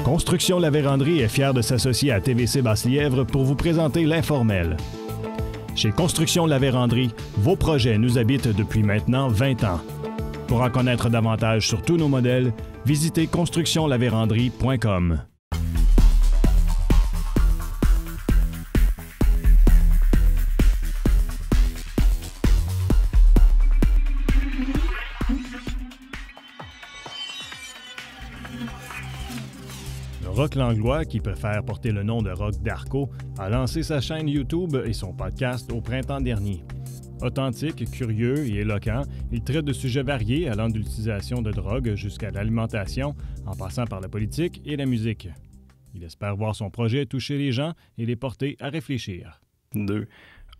Construction La Vérandrie est fier de s'associer à TVC Basse-Lièvre pour vous présenter l'informel. Chez Construction La Vérandrie, vos projets nous habitent depuis maintenant 20 ans. Pour en connaître davantage sur tous nos modèles, visitez constructionlavérandrie.com. Rock Langlois, qui préfère porter le nom de Rock Darko, a lancé sa chaîne YouTube et son podcast au printemps dernier. Authentique, curieux et éloquent, il traite de sujets variés allant de l'utilisation de drogue jusqu'à l'alimentation, en passant par la politique et la musique. Il espère voir son projet toucher les gens et les porter à réfléchir. 2,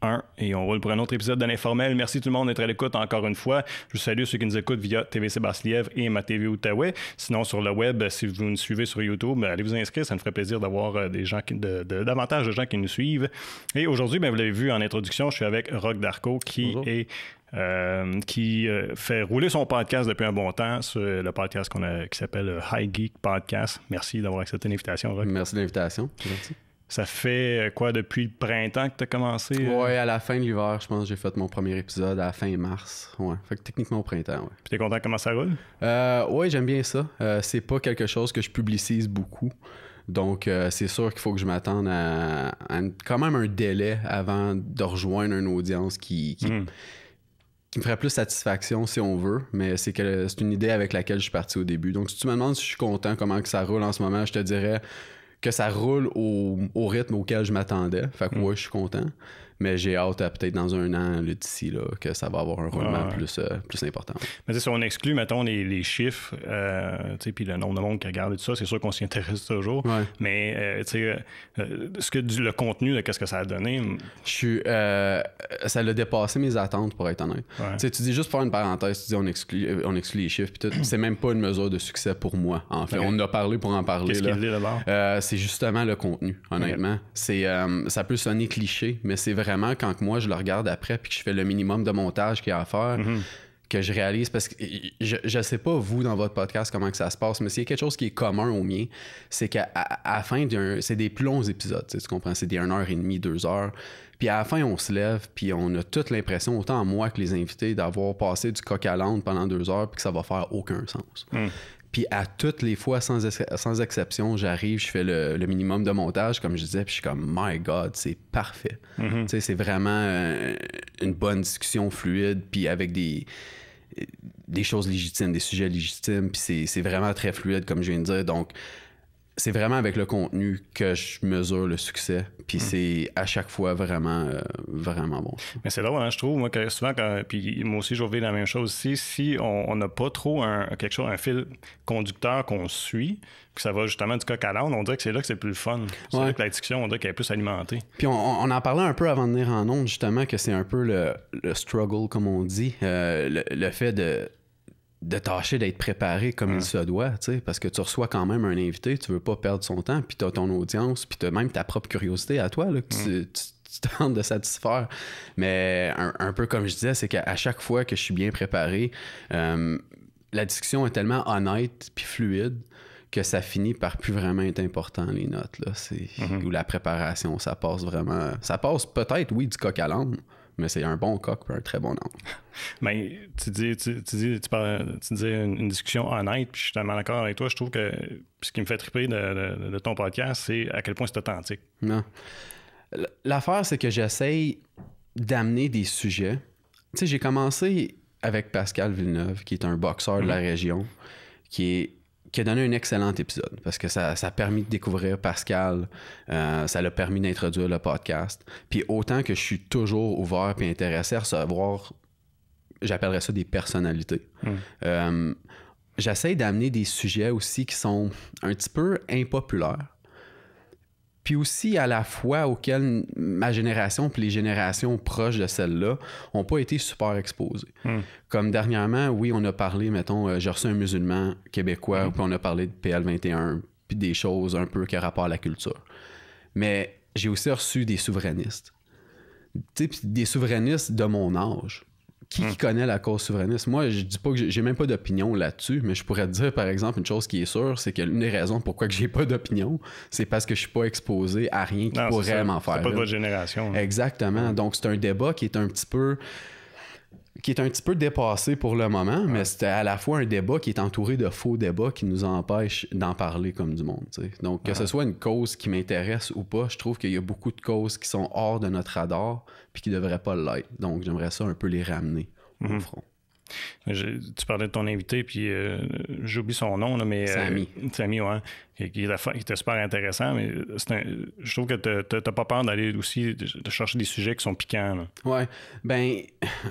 1, et on roule pour un autre épisode de l'Informel. Merci tout le monde d'être à l'écoute encore une fois. Je vous salue ceux qui nous écoutent via TVC Basse-Lièvre et ma TV Outaouais. Sinon, sur le web, si vous nous suivez sur YouTube, allez vous inscrire. Ça nous ferait plaisir d'avoir des gens davantage de gens qui nous suivent. Et aujourd'hui, vous l'avez vu en introduction, je suis avec Rock Darko qui fait rouler son podcast depuis un bon temps, sur le podcast qui s'appelle High Geek Podcast. Merci d'avoir accepté l'invitation, Rock. Merci de l'invitation. Merci. Ça fait quoi depuis le printemps que tu as commencé? Ouais, à la fin de l'hiver, je pense que j'ai fait mon premier épisode à la fin mars. Ouais, fait que techniquement au printemps, ouais. Puis t'es content comment ça roule? Ouais, j'aime bien ça. C'est pas quelque chose que je publicise beaucoup. Donc, c'est sûr qu'il faut que je m'attende à quand même un délai avant de rejoindre une audience qui me ferait plus satisfaction si on veut, mais c'est une idée avec laquelle je suis parti au début. Donc, si tu me demandes si je suis content comment que ça roule en ce moment, je te dirais que ça roule au rythme auquel je m'attendais. Fait que ouais, je suis content. Mais j'ai hâte à peut-être dans un an d'ici là, que ça va avoir un roulement plus important. Mais si on exclut, mettons, les chiffres, puis le nombre de monde qui regarde et tout ça, c'est sûr qu'on s'y intéresse toujours. Ouais. Mais le contenu, qu'est-ce que ça a donné? Ça l'a dépassé mes attentes, pour être honnête. Ouais. Tu dis juste pour faire une parenthèse, tu dis on exclut les chiffres, puis c'est même pas une mesure de succès pour moi, en fait. Okay. On en a parlé pour en parler. Qu'est-ce qu'il dit d'abord? C'est justement le contenu, honnêtement. Okay. Ça peut sonner cliché, mais c'est vraiment quand moi je le regarde après puis que je fais le minimum de montage qu'il y a à faire, que je réalise, parce que je sais pas vous dans votre podcast comment que ça se passe, mais s'il y a quelque chose qui est commun au mien, c'est qu'à la fin c'est des plus longs épisodes, tu comprends, c'est des 1h30, 2 heures, puis à la fin on se lève puis on a toute l'impression, autant moi que les invités, d'avoir passé du coq à l'âne pendant 2 heures puis que ça va faire aucun sens. Puis à toutes les fois, sans exception, j'arrive, je fais le minimum de montage, comme je disais, puis je suis comme « My God, c'est parfait ». Tu sais, c'est vraiment une bonne discussion fluide, puis avec des choses légitimes, des sujets légitimes, puis c'est vraiment très fluide, comme je viens de dire. Donc, c'est vraiment avec le contenu que je mesure le succès. Puis c'est à chaque fois vraiment, vraiment bon. Mais c'est drôle, hein, je trouve, moi, que souvent, puis moi aussi, je vais la même chose aussi, si on n'a pas trop un fil conducteur qu'on suit, que ça va justement du coq à l'âne, on dirait que c'est là que c'est plus le fun. C'est là que la discussion, on dirait qu'elle est plus alimentée. Puis on en parlait un peu avant de venir en ondes, justement, que c'est un peu le struggle, comme on dit, le fait de tâcher d'être préparé comme il se doit, tu sais, parce que tu reçois quand même un invité, tu veux pas perdre son temps, puis tu as ton audience, puis tu as même ta propre curiosité à toi, là, que tu tentes de satisfaire. Mais un peu comme je disais, c'est qu'à chaque fois que je suis bien préparé, la discussion est tellement honnête puis fluide que ça finit par plus vraiment être important, les notes, là. Ou la préparation, ça passe vraiment... Ça passe peut-être, oui, du coq à l'âne, mais c'est un bon coq et un très bon âne. Mais tu disais une discussion honnête, puis je suis tellement d'accord avec toi. Je trouve que ce qui me fait triper de ton podcast, c'est à quel point c'est authentique. Non. L'affaire, c'est que j'essaye d'amener des sujets. Tu sais, j'ai commencé avec Pascal Villeneuve, qui est un boxeur de la région, qui a donné un excellent épisode parce que ça a permis de découvrir Pascal, ça l'a permis d'introduire le podcast. Puis autant que je suis toujours ouvert et intéressé à recevoir, j'appellerais ça des personnalités. J'essaie d'amener des sujets aussi qui sont un petit peu impopulaires. Puis aussi à la fois auxquels ma génération puis les générations proches de celle-là n'ont pas été super exposées. Comme dernièrement, oui, on a parlé, mettons, j'ai reçu un musulman québécois, puis on a parlé de PL21, puis des choses un peu qui ont rapport à la culture. Mais j'ai aussi reçu des souverainistes. Tu sais, des souverainistes de mon âge. Qui connaît la cause souverainiste? Moi, je dis pas que j'ai même pas d'opinion là-dessus, mais je pourrais te dire, par exemple, une chose qui est sûre, c'est que l'une des raisons pourquoi que j'ai pas d'opinion, c'est parce que je suis pas exposé à rien qui pourrait m'en faire. C'est pas de votre génération. Là. Exactement. Donc, c'est un débat qui est un petit peu dépassé pour le moment, mais c'était à la fois un débat qui est entouré de faux débats qui nous empêchent d'en parler comme du monde. T'sais. Donc, que ce soit une cause qui m'intéresse ou pas, je trouve qu'il y a beaucoup de causes qui sont hors de notre radar puis qui devraient pas l'être. Donc, j'aimerais ça un peu les ramener au front. Tu parlais de ton invité, puis j'oublie son nom, là, mais... Samy, ouais. Qui était super intéressant, mais je trouve que t'as pas peur d'aller aussi de chercher des sujets qui sont piquants. Là. Ouais. Ben,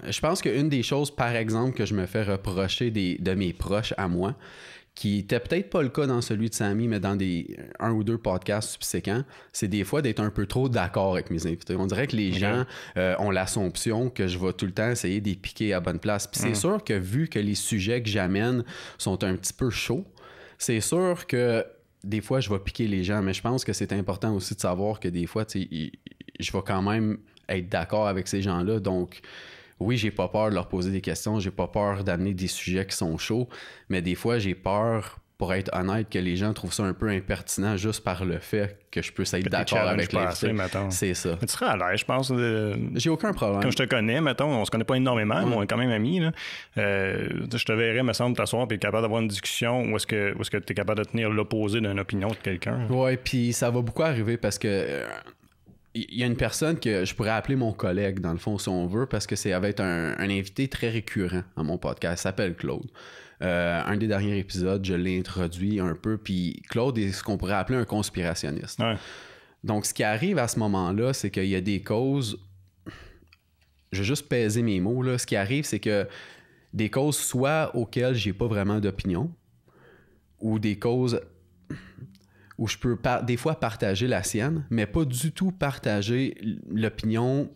je pense qu'une des choses, par exemple, que je me fais reprocher de mes proches à moi, qui était peut-être pas le cas dans celui de Samy, mais dans un ou deux podcasts subséquents, c'est des fois d'être un peu trop d'accord avec mes invités. On dirait que les gens ont l'assumption que je vais tout le temps essayer de les piquer à bonne place. Puis c'est sûr que vu que les sujets que j'amène sont un petit peu chauds, c'est sûr que des fois, je vais piquer les gens, mais je pense que c'est important aussi de savoir que des fois, je vais quand même être d'accord avec ces gens-là. Donc, oui, j'ai pas peur de leur poser des questions, j'ai pas peur d'amener des sujets qui sont chauds, mais des fois, j'ai peur, pour être honnête, que les gens trouvent ça un peu impertinent juste par le fait que je puisse être d'accord avec l'invité. C'est ça. Mais tu serais à l'aise, je pense. J'ai aucun problème. Comme je te connais, mettons, on se connaît pas énormément, mais on est quand même amis. Là. Je te verrais, me semble, t'asseoir et être capable d'avoir une discussion où est-ce que tu es capable de tenir l'opposé d'une opinion de quelqu'un. Oui, puis ça va beaucoup arriver parce que... Il y a une personne que je pourrais appeler mon collègue, dans le fond, si on veut, parce que ça va être un invité très récurrent à mon podcast. Il s'appelle Claude. Un des derniers épisodes, je l'ai introduit un peu, puis Claude est ce qu'on pourrait appeler un conspirationniste. Ouais. Donc, ce qui arrive à ce moment-là, c'est qu'il y a des causes... Je vais juste peser mes mots, là. Ce qui arrive, c'est que des causes soit auxquelles j'ai pas vraiment d'opinion, ou des causes... où je peux des fois partager la sienne, mais pas du tout partager l'opinion.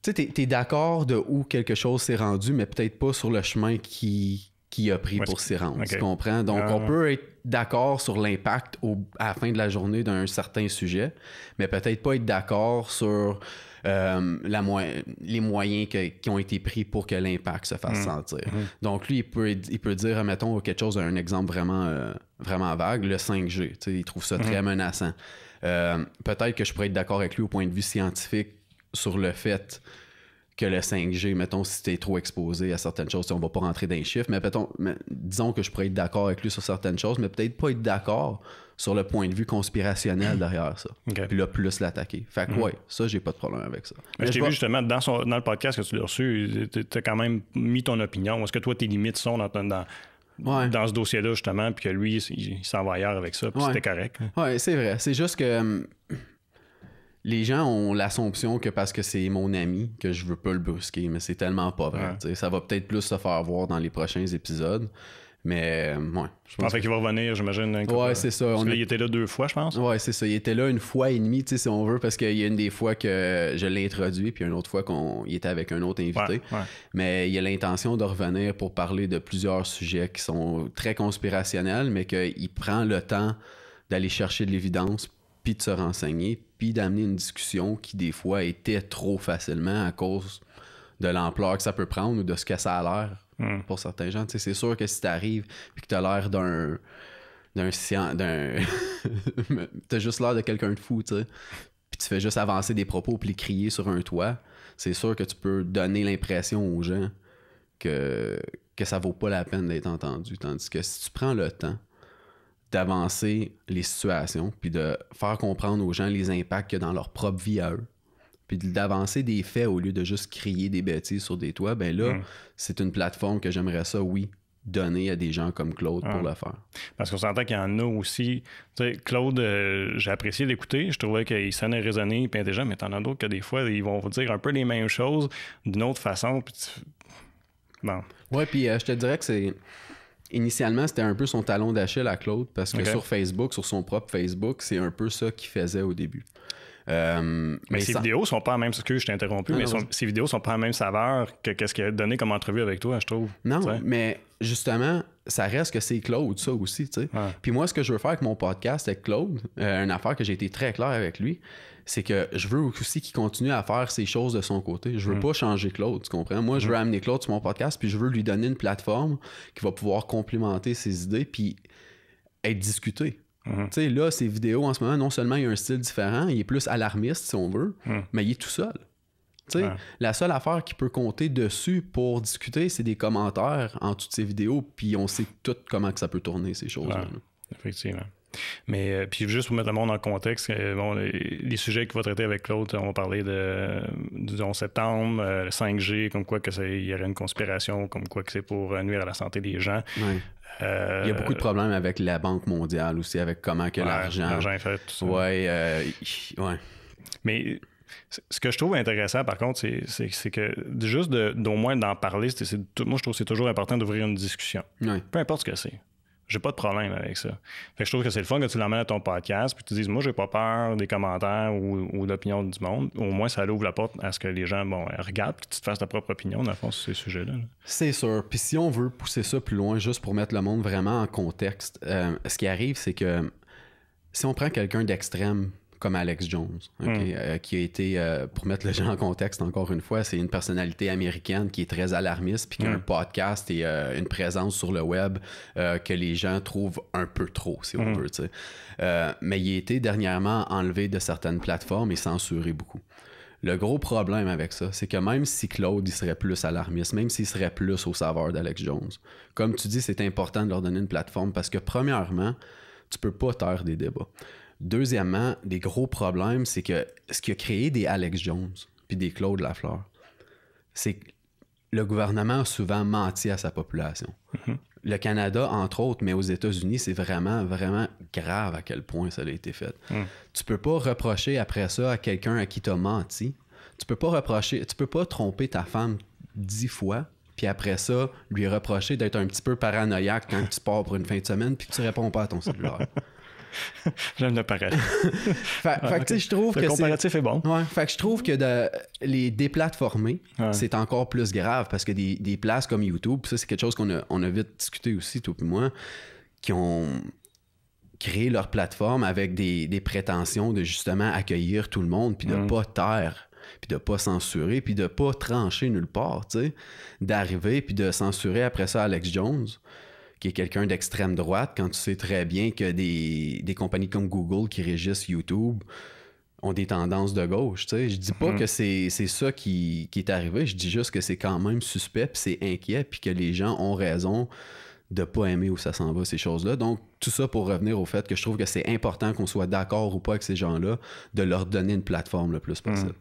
Tu sais, t'es d'accord de où quelque chose s'est rendu, mais peut-être pas sur le chemin qui a pris pour s'y rendre. Okay. Tu comprends? Donc, on peut être d'accord sur l'impact à la fin de la journée d'un certain sujet, mais peut-être pas être d'accord sur les moyens qui ont été pris pour que l'impact se fasse sentir. Donc, lui, il peut dire, mettons, quelque chose, un exemple vraiment vague, le 5G. Il trouve ça très menaçant. Peut-être que je pourrais être d'accord avec lui au point de vue scientifique sur le fait que le 5G, mettons, si t'es trop exposé à certaines choses, on va pas rentrer dans les chiffres, mais disons que je pourrais être d'accord avec lui sur certaines choses, mais peut-être pas être d'accord sur le point de vue conspirationnel derrière ça. Okay. Puis là, plus l'attaquer. Fait que ouais, ça, j'ai pas de problème avec ça. Mais je t'ai vu justement dans le podcast que tu l'as reçu, t'as quand même mis ton opinion. Est-ce que toi, tes limites sont dans ce dossier-là, justement, puis que lui, il s'en va ailleurs avec ça, puis c'était correct. Oui, c'est vrai. C'est juste que les gens ont l'assumption que parce que c'est mon ami, que je veux pas le brusquer, mais c'est tellement pas vrai. Ça va peut-être plus se faire voir dans les prochains épisodes. Mais, je pense qu'il va revenir, j'imagine. Ouais, c'est ça. Il était là 2 fois, je pense. Ouais, c'est ça. Il était là 1 fois et demie, si on veut, parce qu'il y a une des fois que je l'ai introduit, puis une autre fois qu'il était avec un autre invité. Ouais. Mais il a l'intention de revenir pour parler de plusieurs sujets qui sont très conspirationnels, mais qu'il prend le temps d'aller chercher de l'évidence, puis de se renseigner, puis d'amener une discussion qui, des fois, était trop facilement à cause de l'ampleur que ça peut prendre ou de ce que ça a l'air. Pour certains gens, c'est sûr que si t'arrives et que t'as l'air d'un t'as juste l'air de quelqu'un de fou, tu sais, puis tu fais juste avancer des propos puis les crier sur un toit, c'est sûr que tu peux donner l'impression aux gens que ça vaut pas la peine d'être entendu, tandis que si tu prends le temps d'avancer les situations puis de faire comprendre aux gens les impacts qu'il y a dans leur propre vie à eux, puis d'avancer des faits au lieu de juste crier des bêtises sur des toits, ben là, c'est une plateforme que j'aimerais ça, donner à des gens comme Claude pour le faire. Parce qu'on s'entend qu'il y en a aussi. Tu sais, Claude, j'ai apprécié l'écouter. Je trouvais qu'il sonnait raisonné puis intelligent, mais t'en as d'autres que des fois, ils vont vous dire un peu les mêmes choses d'une autre façon. Puis bon. Ouais, puis je te dirais que initialement, c'était un peu son talon d'Achille à Claude, parce que sur Facebook, sur son propre Facebook, c'est un peu ça qu'il faisait au début. Mais ses vidéos sont pas la même, excuse, je t'ai interrompu, mais ses vidéos sont pas la même saveur que ce qu'il a donné comme entrevue avec toi, je trouve. Non, mais justement, ça reste que c'est Claude, ça aussi, tu sais. Ouais. Puis moi, ce que je veux faire avec mon podcast avec Claude, une affaire que j'ai été très clair avec lui, c'est que je veux aussi qu'il continue à faire ses choses de son côté. Je veux pas changer Claude, tu comprends? Moi, je veux amener Claude sur mon podcast, puis je veux lui donner une plateforme qui va pouvoir complémenter ses idées, puis être discuté. Tu sais, là, ses vidéos, en ce moment, non seulement il a un style différent, il est plus alarmiste, si on veut, mais il est tout seul. Tu sais, la seule affaire qui peut compter dessus pour discuter, c'est des commentaires en toutes ces vidéos, puis on sait tout comment que ça peut tourner, ces choses-là. Ouais, effectivement. Mais puis juste pour mettre le monde en contexte, bon, les sujets qu'il va traiter avec Claude, on va parler du 11 septembre, le 5G, comme quoi il y aurait une conspiration, comme quoi que c'est pour nuire à la santé des gens. Ouais. Il y a beaucoup de problèmes avec la Banque mondiale aussi, avec comment que l'argent est fait, tout ça. Ouais. Mais ce que je trouve intéressant, par contre, c'est que juste d'au moins d'en parler, moi, je trouve que c'est toujours important d'ouvrir une discussion. Ouais. Peu importe ce que c'est. J'ai pas de problème avec ça. Fait que je trouve que c'est le fun que tu l'emmènes à ton podcast puis tu dises, moi, j'ai pas peur des commentaires ou de l'opinion du monde. Au moins, ça ouvre la porte à ce que les gens regardent puis que tu te fasses ta propre opinion, dans le fond, sur ces sujets-là. C'est sûr. Puis si on veut pousser ça plus loin, juste pour mettre le monde vraiment en contexte, ce qui arrive, c'est que si on prend quelqu'un d'extrême comme Alex Jones, qui a été, pour mettre le gens en contexte encore une fois, c'est une personnalité américaine qui est très alarmiste puis qui a un podcast et une présence sur le web que les gens trouvent un peu trop, si on veut. Mais il a été dernièrement enlevé de certaines plateformes et censuré beaucoup. Le gros problème avec ça, c'est que même si Claude il serait plus alarmiste, même s'il serait plus au saveur d'Alex Jones, comme tu dis, c'est important de leur donner une plateforme parce que premièrement, tu peux pas taire des débats. Deuxièmement, des gros problèmes, c'est que ce qui a créé des Alex Jones puis des Claude Lafleur, c'est que le gouvernement a souvent menti à sa population. Le Canada, entre autres, mais aux États-Unis, c'est vraiment, vraiment grave à quel point ça a été fait. Tu peux pas reprocher après ça à quelqu'un à qui t'as menti. Tu peux pas tromper ta femme 10 fois puis après ça, lui reprocher d'être un petit peu paranoïaque quand tu pars pour une fin de semaine puis que tu réponds pas à ton cellulaire. J'aime le parallèle. fait que tu sais, je trouve que le comparatif est bon. Ouais, fait que je trouve que les déplatformer, c'est encore plus grave parce que des places comme YouTube, ça c'est quelque chose qu'on a vite discuté aussi, toi et moi, qui ont créé leur plateforme avec des prétentions de justement accueillir tout le monde puis de pas taire, puis de pas censurer, puis de pas trancher nulle part, tu sais, d'arriver puis de censurer après ça Alex Jones, qui est quelqu'un d'extrême droite, quand tu sais très bien que des compagnies comme Google qui régissent YouTube ont des tendances de gauche. Tu sais. Je dis pas que c'est ça qui est arrivé, je dis juste que c'est quand même suspect, puis c'est inquiet, puis que les gens ont raison de pas aimer où ça s'en va, ces choses-là. Donc, tout ça pour revenir au fait que je trouve que c'est important qu'on soit d'accord ou pas avec ces gens-là, de leur donner une plateforme le plus possible.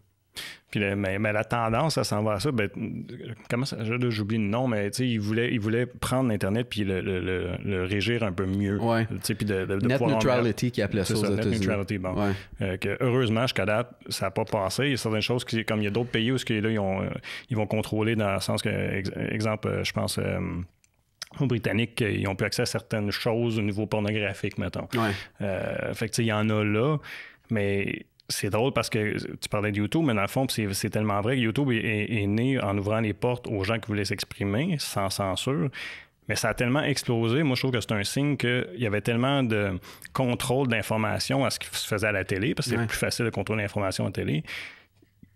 Puis mais la tendance, ça s'en va à ça. Ben, comment ça? J'oublie le nom, mais il voulait prendre l'Internet puis le régir un peu mieux. Ouais. Puis de Net neutrality qui appelait ça aux États-Unis. Net neutrality, bon. Ouais. Que heureusement, jusqu'à date, ça n'a pas passé. Il y a certaines choses comme il y a d'autres pays où là, ils vont contrôler dans le sens que, exemple, je pense... aux Britanniques, ils ont plus accès à certaines choses au niveau pornographique, mettons. Ouais. Fait que il y en a là, mais... C'est drôle parce que tu parlais de YouTube, mais dans le fond, c'est tellement vrai que YouTube est né en ouvrant les portes aux gens qui voulaient s'exprimer sans censure. Mais ça a tellement explosé. Moi, je trouve que c'est un signe qu'il y avait tellement de contrôle d'information à ce qui se faisait à la télé, parce que c'est plus facile de contrôler l'information à la télé,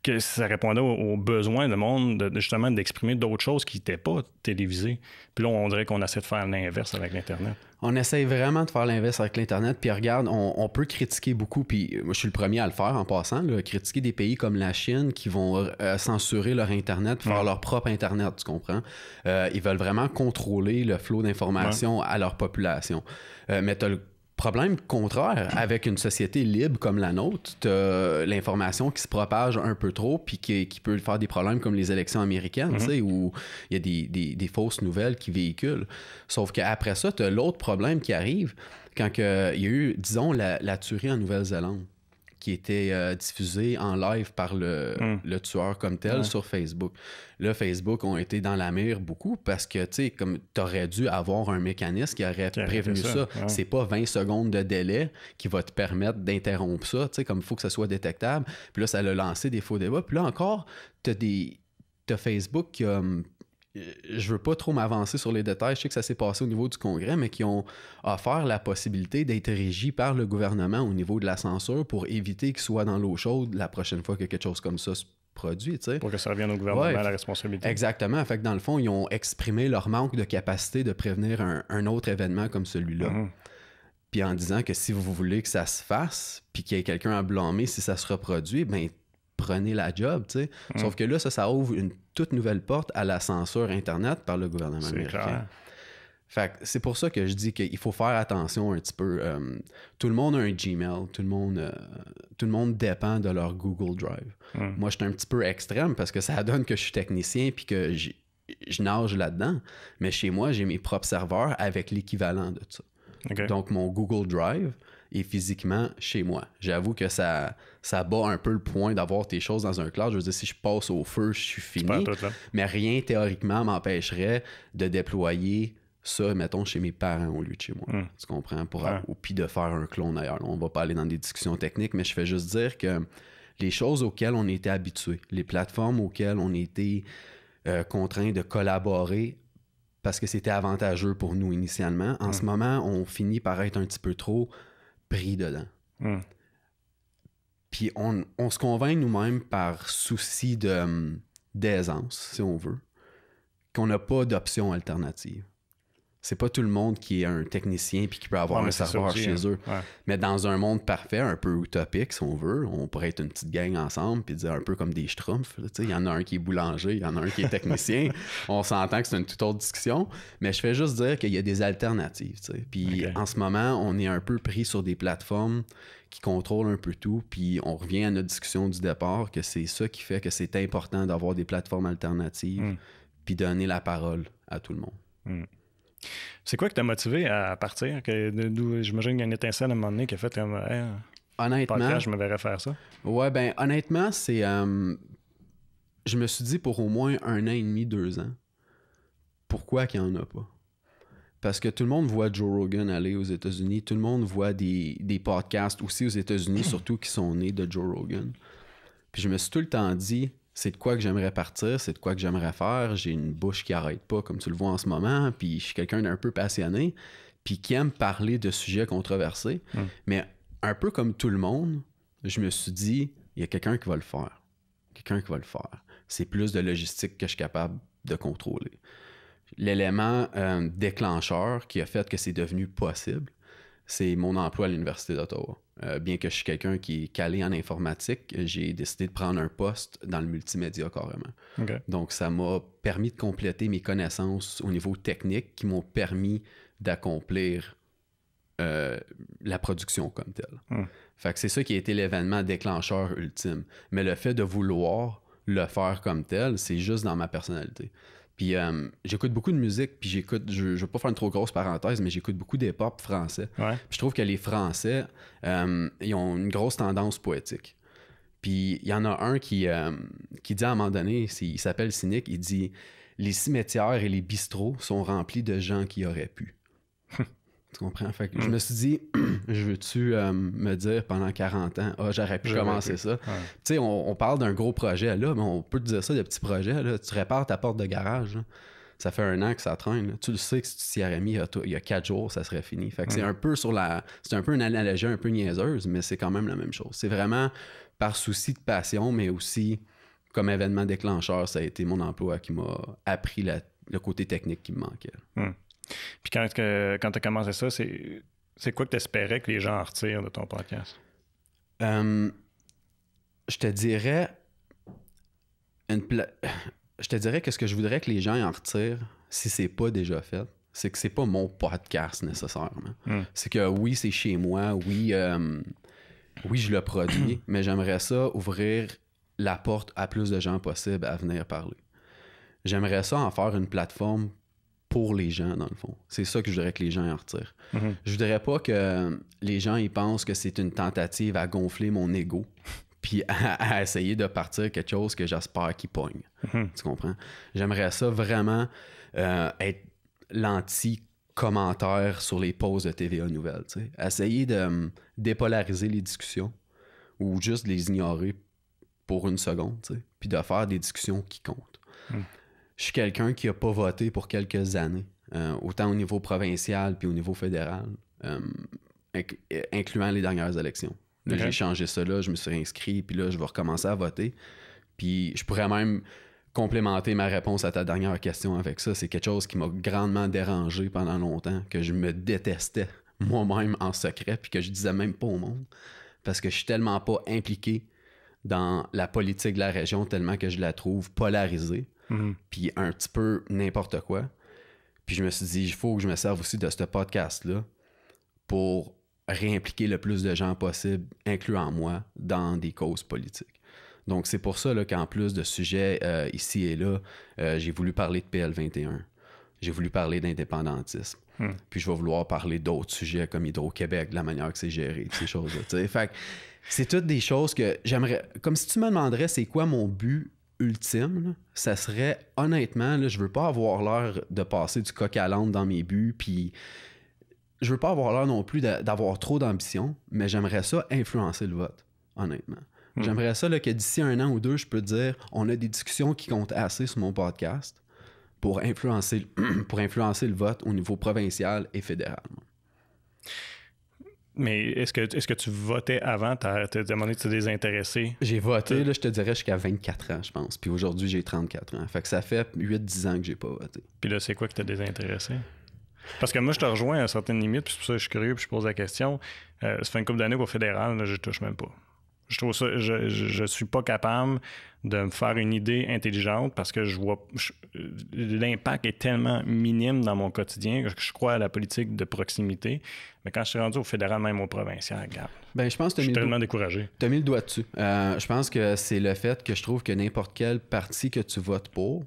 que ça répondait aux besoins du monde justement d'exprimer d'autres choses qui n'étaient pas télévisées. Puis là, on dirait qu'on essaie de faire l'inverse avec l'Internet. On essaye vraiment de faire l'inverse avec l'Internet. Puis regarde, on peut critiquer beaucoup, puis moi je suis le premier à le faire en passant, là, critiquer des pays comme la Chine qui vont censurer leur Internet, faire leur propre Internet, tu comprends? Ils veulent vraiment contrôler le flot d'informations à leur population. Mais tu as le problème contraire, avec une société libre comme la nôtre, t'as l'information qui se propage un peu trop puis qui peut faire des problèmes comme les élections américaines, tu sais, où il y a des fausses nouvelles qui véhiculent. Sauf qu'après ça, t'as l'autre problème qui arrive quand il y a eu, disons, la tuerie en Nouvelle-Zélande qui était diffusée en live par le tueur comme tel sur Facebook. Là, Facebook ont été dans la mire beaucoup parce que, tu sais, comme t'aurais dû avoir un mécanisme qui aurait prévenu ça. Ouais. C'est pas 20 secondes de délai qui va te permettre d'interrompre ça, tu sais, comme il faut que ça soit détectable. Puis là, ça a lancé des faux débats. Puis là encore, t'as Facebook qui a je veux pas trop m'avancer sur les détails, je sais que ça s'est passé au niveau du Congrès, mais qui ont offert la possibilité d'être régis par le gouvernement au niveau de la censure pour éviter qu'ils soient dans l'eau chaude la prochaine fois que quelque chose comme ça se produit, tu sais. Pour que ça revienne au gouvernement la responsabilité. Exactement. Fait que dans le fond, ils ont exprimé leur manque de capacité de prévenir un autre événement comme celui-là. Puis en disant que si vous voulez que ça se fasse, puis qu'il y ait quelqu'un à blâmer si ça se reproduit, ben prenez la job, tu sais. Sauf que là, ça ouvre une toute nouvelle porte à la censure Internet par le gouvernement américain. Clair. Fait que c'est pour ça que je dis qu'il faut faire attention un petit peu. Tout le monde a un Gmail, tout le monde dépend de leur Google Drive. Moi, je suis un petit peu extrême parce que ça donne que je suis technicien puis que je nage là-dedans. Mais chez moi, j'ai mes propres serveurs avec l'équivalent de ça. Okay. Donc, mon Google Drive est physiquement chez moi. J'avoue que ça bat un peu le point d'avoir tes choses dans un cloud. Je veux dire, si je passe au feu, je suis fini. Mais rien, théoriquement, m'empêcherait de déployer ça, mettons, chez mes parents au lieu de chez moi. Tu comprends? Ou puis de faire un clone ailleurs. On va pas aller dans des discussions techniques, mais je fais juste dire que les choses auxquelles on était habitués, les plateformes auxquelles on était contraints de collaborer parce que c'était avantageux pour nous initialement, en ce moment, on finit par être un petit peu trop pris dedans. Puis on se convainc nous-mêmes par souci d'aisance, si on veut, qu'on n'a pas d'option alternative. C'est pas tout le monde qui est un technicien puis qui peut avoir un serveur chez eux. Ouais. Mais dans un monde parfait, un peu utopique, si on veut, on pourrait être une petite gang ensemble puis dire un peu comme des schtroumpfs. Il y en a un qui est boulanger, il y en a un qui est technicien. On s'entend que c'est une toute autre discussion. Mais je fais juste dire qu'il y a des alternatives. Puis en ce moment, on est un peu pris sur des plateformes qui contrôlent un peu tout. Puis on revient à notre discussion du départ que c'est ça qui fait que c'est important d'avoir des plateformes alternatives puis donner la parole à tout le monde. C'est quoi qui t'a motivé à partir? J'imagine qu'il y a une étincelle à un moment donné qui a fait comme honnêtement, podcast, je me verrais faire ça. Ouais, ben honnêtement, c'est je me suis dit pour au moins 1 an et demi, 2 ans, pourquoi qu'il n'y en a pas? Parce que tout le monde voit Joe Rogan aller aux États-Unis, tout le monde voit des podcasts aussi aux États-Unis, surtout qui sont nés de Joe Rogan. Puis je me suis tout le temps dit, c'est de quoi que j'aimerais partir, c'est de quoi que j'aimerais faire. J'ai une bouche qui arrête pas, comme tu le vois en ce moment, puis je suis quelqu'un d'un peu passionné, puis qui aime parler de sujets controversés. Mais un peu comme tout le monde, je me suis dit, il y a quelqu'un qui va le faire. Quelqu'un qui va le faire. C'est plus de logistique que je suis capable de contrôler. L'élément déclencheur qui a fait que c'est devenu possible, c'est mon emploi à l'Université d'Ottawa. Bien que je suis quelqu'un qui est calé en informatique, j'ai décidé de prendre un poste dans le multimédia carrément. Okay. Donc, ça m'a permis de compléter mes connaissances au niveau technique qui m'ont permis d'accomplir la production comme telle. Fait que c'est ça qui a été l'événement déclencheur ultime. Mais le fait de vouloir le faire comme tel, c'est juste dans ma personnalité. Puis j'écoute beaucoup de musique, puis je veux pas faire une trop grosse parenthèse, mais j'écoute beaucoup d'hip-hop français. Ouais. Puis je trouve que les Français, ils ont une grosse tendance poétique. Puis il y en a un qui dit à un moment donné, il s'appelle Cynic, il dit « Les cimetières et les bistrots sont remplis de gens qui auraient pu. » Tu comprends? Fait que je me suis dit, je veux-tu me dire pendant 40 ans, j'aurais pu commencer ça. Ouais. Tu sais, on parle d'un gros projet là, mais on peut te dire ça, de petits projets. Là. Tu répares ta porte de garage. Là. Ça fait 1 an que ça traîne. Là. Tu le sais que si tu t'y aurais mis il y a 4 jours, ça serait fini. Fait que c'est un peu c'est un peu une analogie un peu niaiseuse, mais c'est quand même la même chose. C'est vraiment par souci de passion, mais aussi comme événement déclencheur, ça a été mon emploi qui m'a appris le côté technique qui me manquait. Puis quand tu as commencé ça, c'est quoi que tu espérais que les gens en retirent de ton podcast? Je te dirais que ce que je voudrais que les gens en retirent, si c'est pas déjà fait, c'est que c'est pas mon podcast nécessairement. C'est que oui, c'est chez moi, oui, je le produis, mais j'aimerais ça ouvrir la porte à plus de gens possible à venir parler. J'aimerais ça en faire une plateforme pour les gens, dans le fond. C'est ça que je voudrais que les gens en retirent. Je voudrais pas que les gens ils pensent que c'est une tentative à gonfler mon ego puis à essayer de partir quelque chose que j'espère qu'il pogne. Tu comprends? J'aimerais ça vraiment être l'anti-commentaire sur les pauses de TVA Nouvelles. T'sais. Essayer de dépolariser les discussions ou juste les ignorer pour 1 seconde, puis de faire des discussions qui comptent. je suis quelqu'un qui n'a pas voté pour quelques années, autant au niveau provincial puis au niveau fédéral, incluant les dernières élections. Là, j'ai changé ça là, je me suis inscrit, puis là, je vais recommencer à voter. Puis je pourrais même complémenter ma réponse à ta dernière question avec ça. C'est quelque chose qui m'a grandement dérangé pendant longtemps, que je me détestais moi-même en secret, puis que je disais même pas au monde, parce que je suis tellement pas impliqué dans la politique de la région, tellement que je la trouve polarisée, puis un petit peu n'importe quoi. Puis je me suis dit, il faut que je me serve aussi de ce podcast-là pour réimpliquer le plus de gens possible, incluant moi, dans des causes politiques. Donc c'est pour ça là, qu'en plus de sujets ici et là, j'ai voulu parler de PL21. J'ai voulu parler d'indépendantisme. Puis je vais vouloir parler d'autres sujets comme Hydro-Québec, de la manière que c'est géré, ces choses-là. Fait que c'est toutes des choses que j'aimerais... Comme si tu me demanderais c'est quoi mon but ultime, là, ça serait, honnêtement, là, je veux pas avoir l'air de passer du coq à l'âne dans mes buts, puis je veux pas avoir l'air non plus d'avoir trop d'ambition, mais j'aimerais ça influencer le vote, honnêtement. J'aimerais ça là, que d'ici 1 an ou 2, je peux te dire, on a des discussions qui comptent assez sur mon podcast pour influencer le vote au niveau provincial et fédéral. Mais est-ce que tu votais avant? T'as demandé de te désintéresser? J'ai voté, là, je te dirais, jusqu'à 24 ans, je pense. Puis aujourd'hui, j'ai 34 ans. Fait que ça fait 8-10 ans que j'ai pas voté. Puis là, c'est quoi qui t'a désintéressé? Parce que moi, je te rejoins à certaines limites, puis c'est pour ça que je suis curieux, puis je pose la question. Ça fait une couple d'années qu'au fédéral, là, je touche même pas. Je trouve ça, je suis pas capable de me faire une idée intelligente parce que l'impact est tellement minime dans mon quotidien que je crois à la politique de proximité. Mais quand je suis rendu au fédéral, même au provincial, regarde, je pense que je suis tellement découragé. Tu as mis le doigt dessus. Je pense que c'est le fait que je trouve que n'importe quel parti que tu votes pour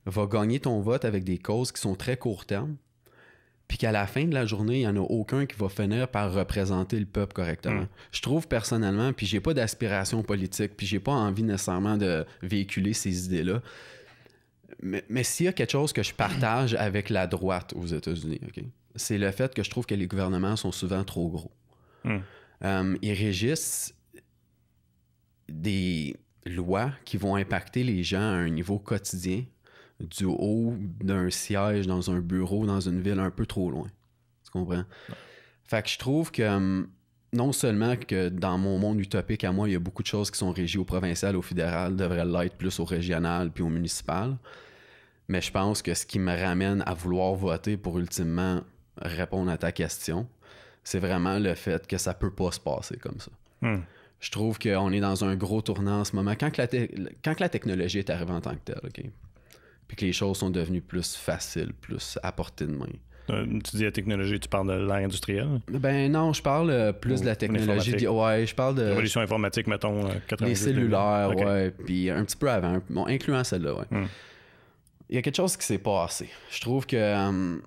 va gagner ton vote avec des causes qui sont très court terme, puis qu'à la fin de la journée, il n'y en a aucun qui va finir par représenter le peuple correctement. Je trouve personnellement, puis j'ai pas d'aspiration politique, puis j'ai pas envie nécessairement de véhiculer ces idées-là, mais s'il y a quelque chose que je partage avec la droite aux États-Unis, okay, c'est le fait que je trouve que les gouvernements sont souvent trop gros. Ils régissent des lois qui vont impacter les gens à un niveau quotidien, du haut d'un siège dans un bureau dans une ville un peu trop loin. Tu comprends? Ouais. Fait que je trouve que non seulement que dans mon monde utopique à moi, il y a beaucoup de choses qui sont régies au provincial, au fédéral, devraient l'être plus au régional puis au municipal, mais je pense que ce qui me ramène à vouloir voter pour ultimement répondre à ta question, c'est vraiment le fait que ça peut pas se passer comme ça. Je trouve qu'on est dans un gros tournant en ce moment. Quand la technologie est arrivée en tant que telle, OK? Puis que les choses sont devenues plus faciles, plus à portée de main. Tu dis la technologie, tu parles de l'ère industrielle? Ben non, je parle plus de la technologie. Ouais, je parle de... Révolution informatique, mettons, 90. Les cellulaires, okay. Ouais, puis un petit peu avant, bon, incluant celle-là, ouais. Il y a quelque chose qui s'est passé. Je trouve que...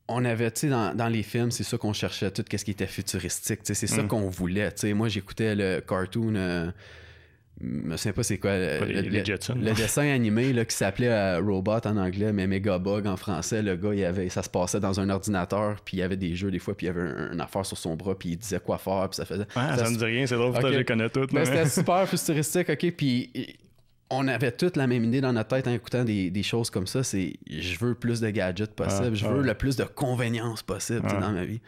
on avait, tu sais, dans les films, c'est ça qu'on cherchait, tout ce qui était futuristique, tu sais, c'est ça qu'on voulait, tu sais. Moi, j'écoutais le cartoon... je sais pas c'est quoi les Jetsons, le dessin animé là, qui s'appelait Robot en anglais mais Megabug en français. Le gars ça se passait dans un ordinateur puis il y avait des jeux des fois puis il y avait une affaire sur son bras puis il disait quoi faire puis ça faisait ça me dit rien, c'est drôle, okay. Je les connais toutes mais c'était super futuristique, ok, puis on avait toute la même idée dans notre tête en écoutant des choses comme ça, c'est je veux plus de gadgets possible, je veux le plus de convenience possible dans ma vie,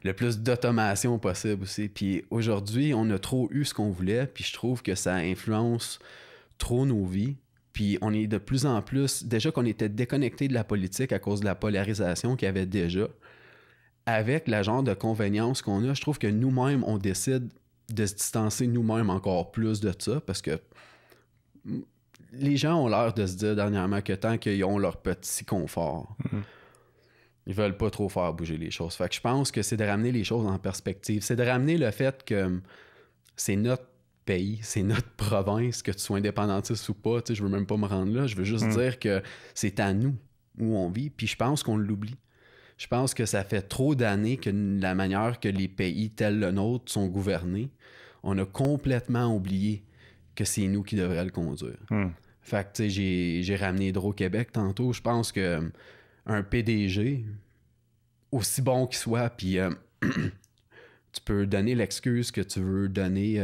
le plus d'automation possible aussi. Puis aujourd'hui, on a trop eu ce qu'on voulait, puis je trouve que ça influence trop nos vies. Puis on est de plus en plus... Déjà qu'on était déconnecté de la politique à cause de la polarisation qu'il y avait déjà. Avec la genre de convenience qu'on a, je trouve que nous-mêmes, on décide de se distancer nous-mêmes encore plus de ça, parce que les gens ont l'air de se dire dernièrement que tant qu'ils ont leur petit confort... Ils veulent pas trop faire bouger les choses. Fait que je pense que c'est de ramener les choses en perspective. C'est de ramener le fait que c'est notre pays, c'est notre province, que tu sois indépendantiste ou pas. Tu sais, je veux même pas me rendre là. Je veux juste dire que c'est à nous où on vit. Puis je pense qu'on l'oublie. Je pense que ça fait trop d'années que la manière que les pays tels le nôtre sont gouvernés, on a complètement oublié que c'est nous qui devrions le conduire. Fait que tu sais, j'ai ramené Hydro-Québec tantôt. Je pense que un PDG, aussi bon qu'il soit, puis tu peux donner l'excuse que tu veux donner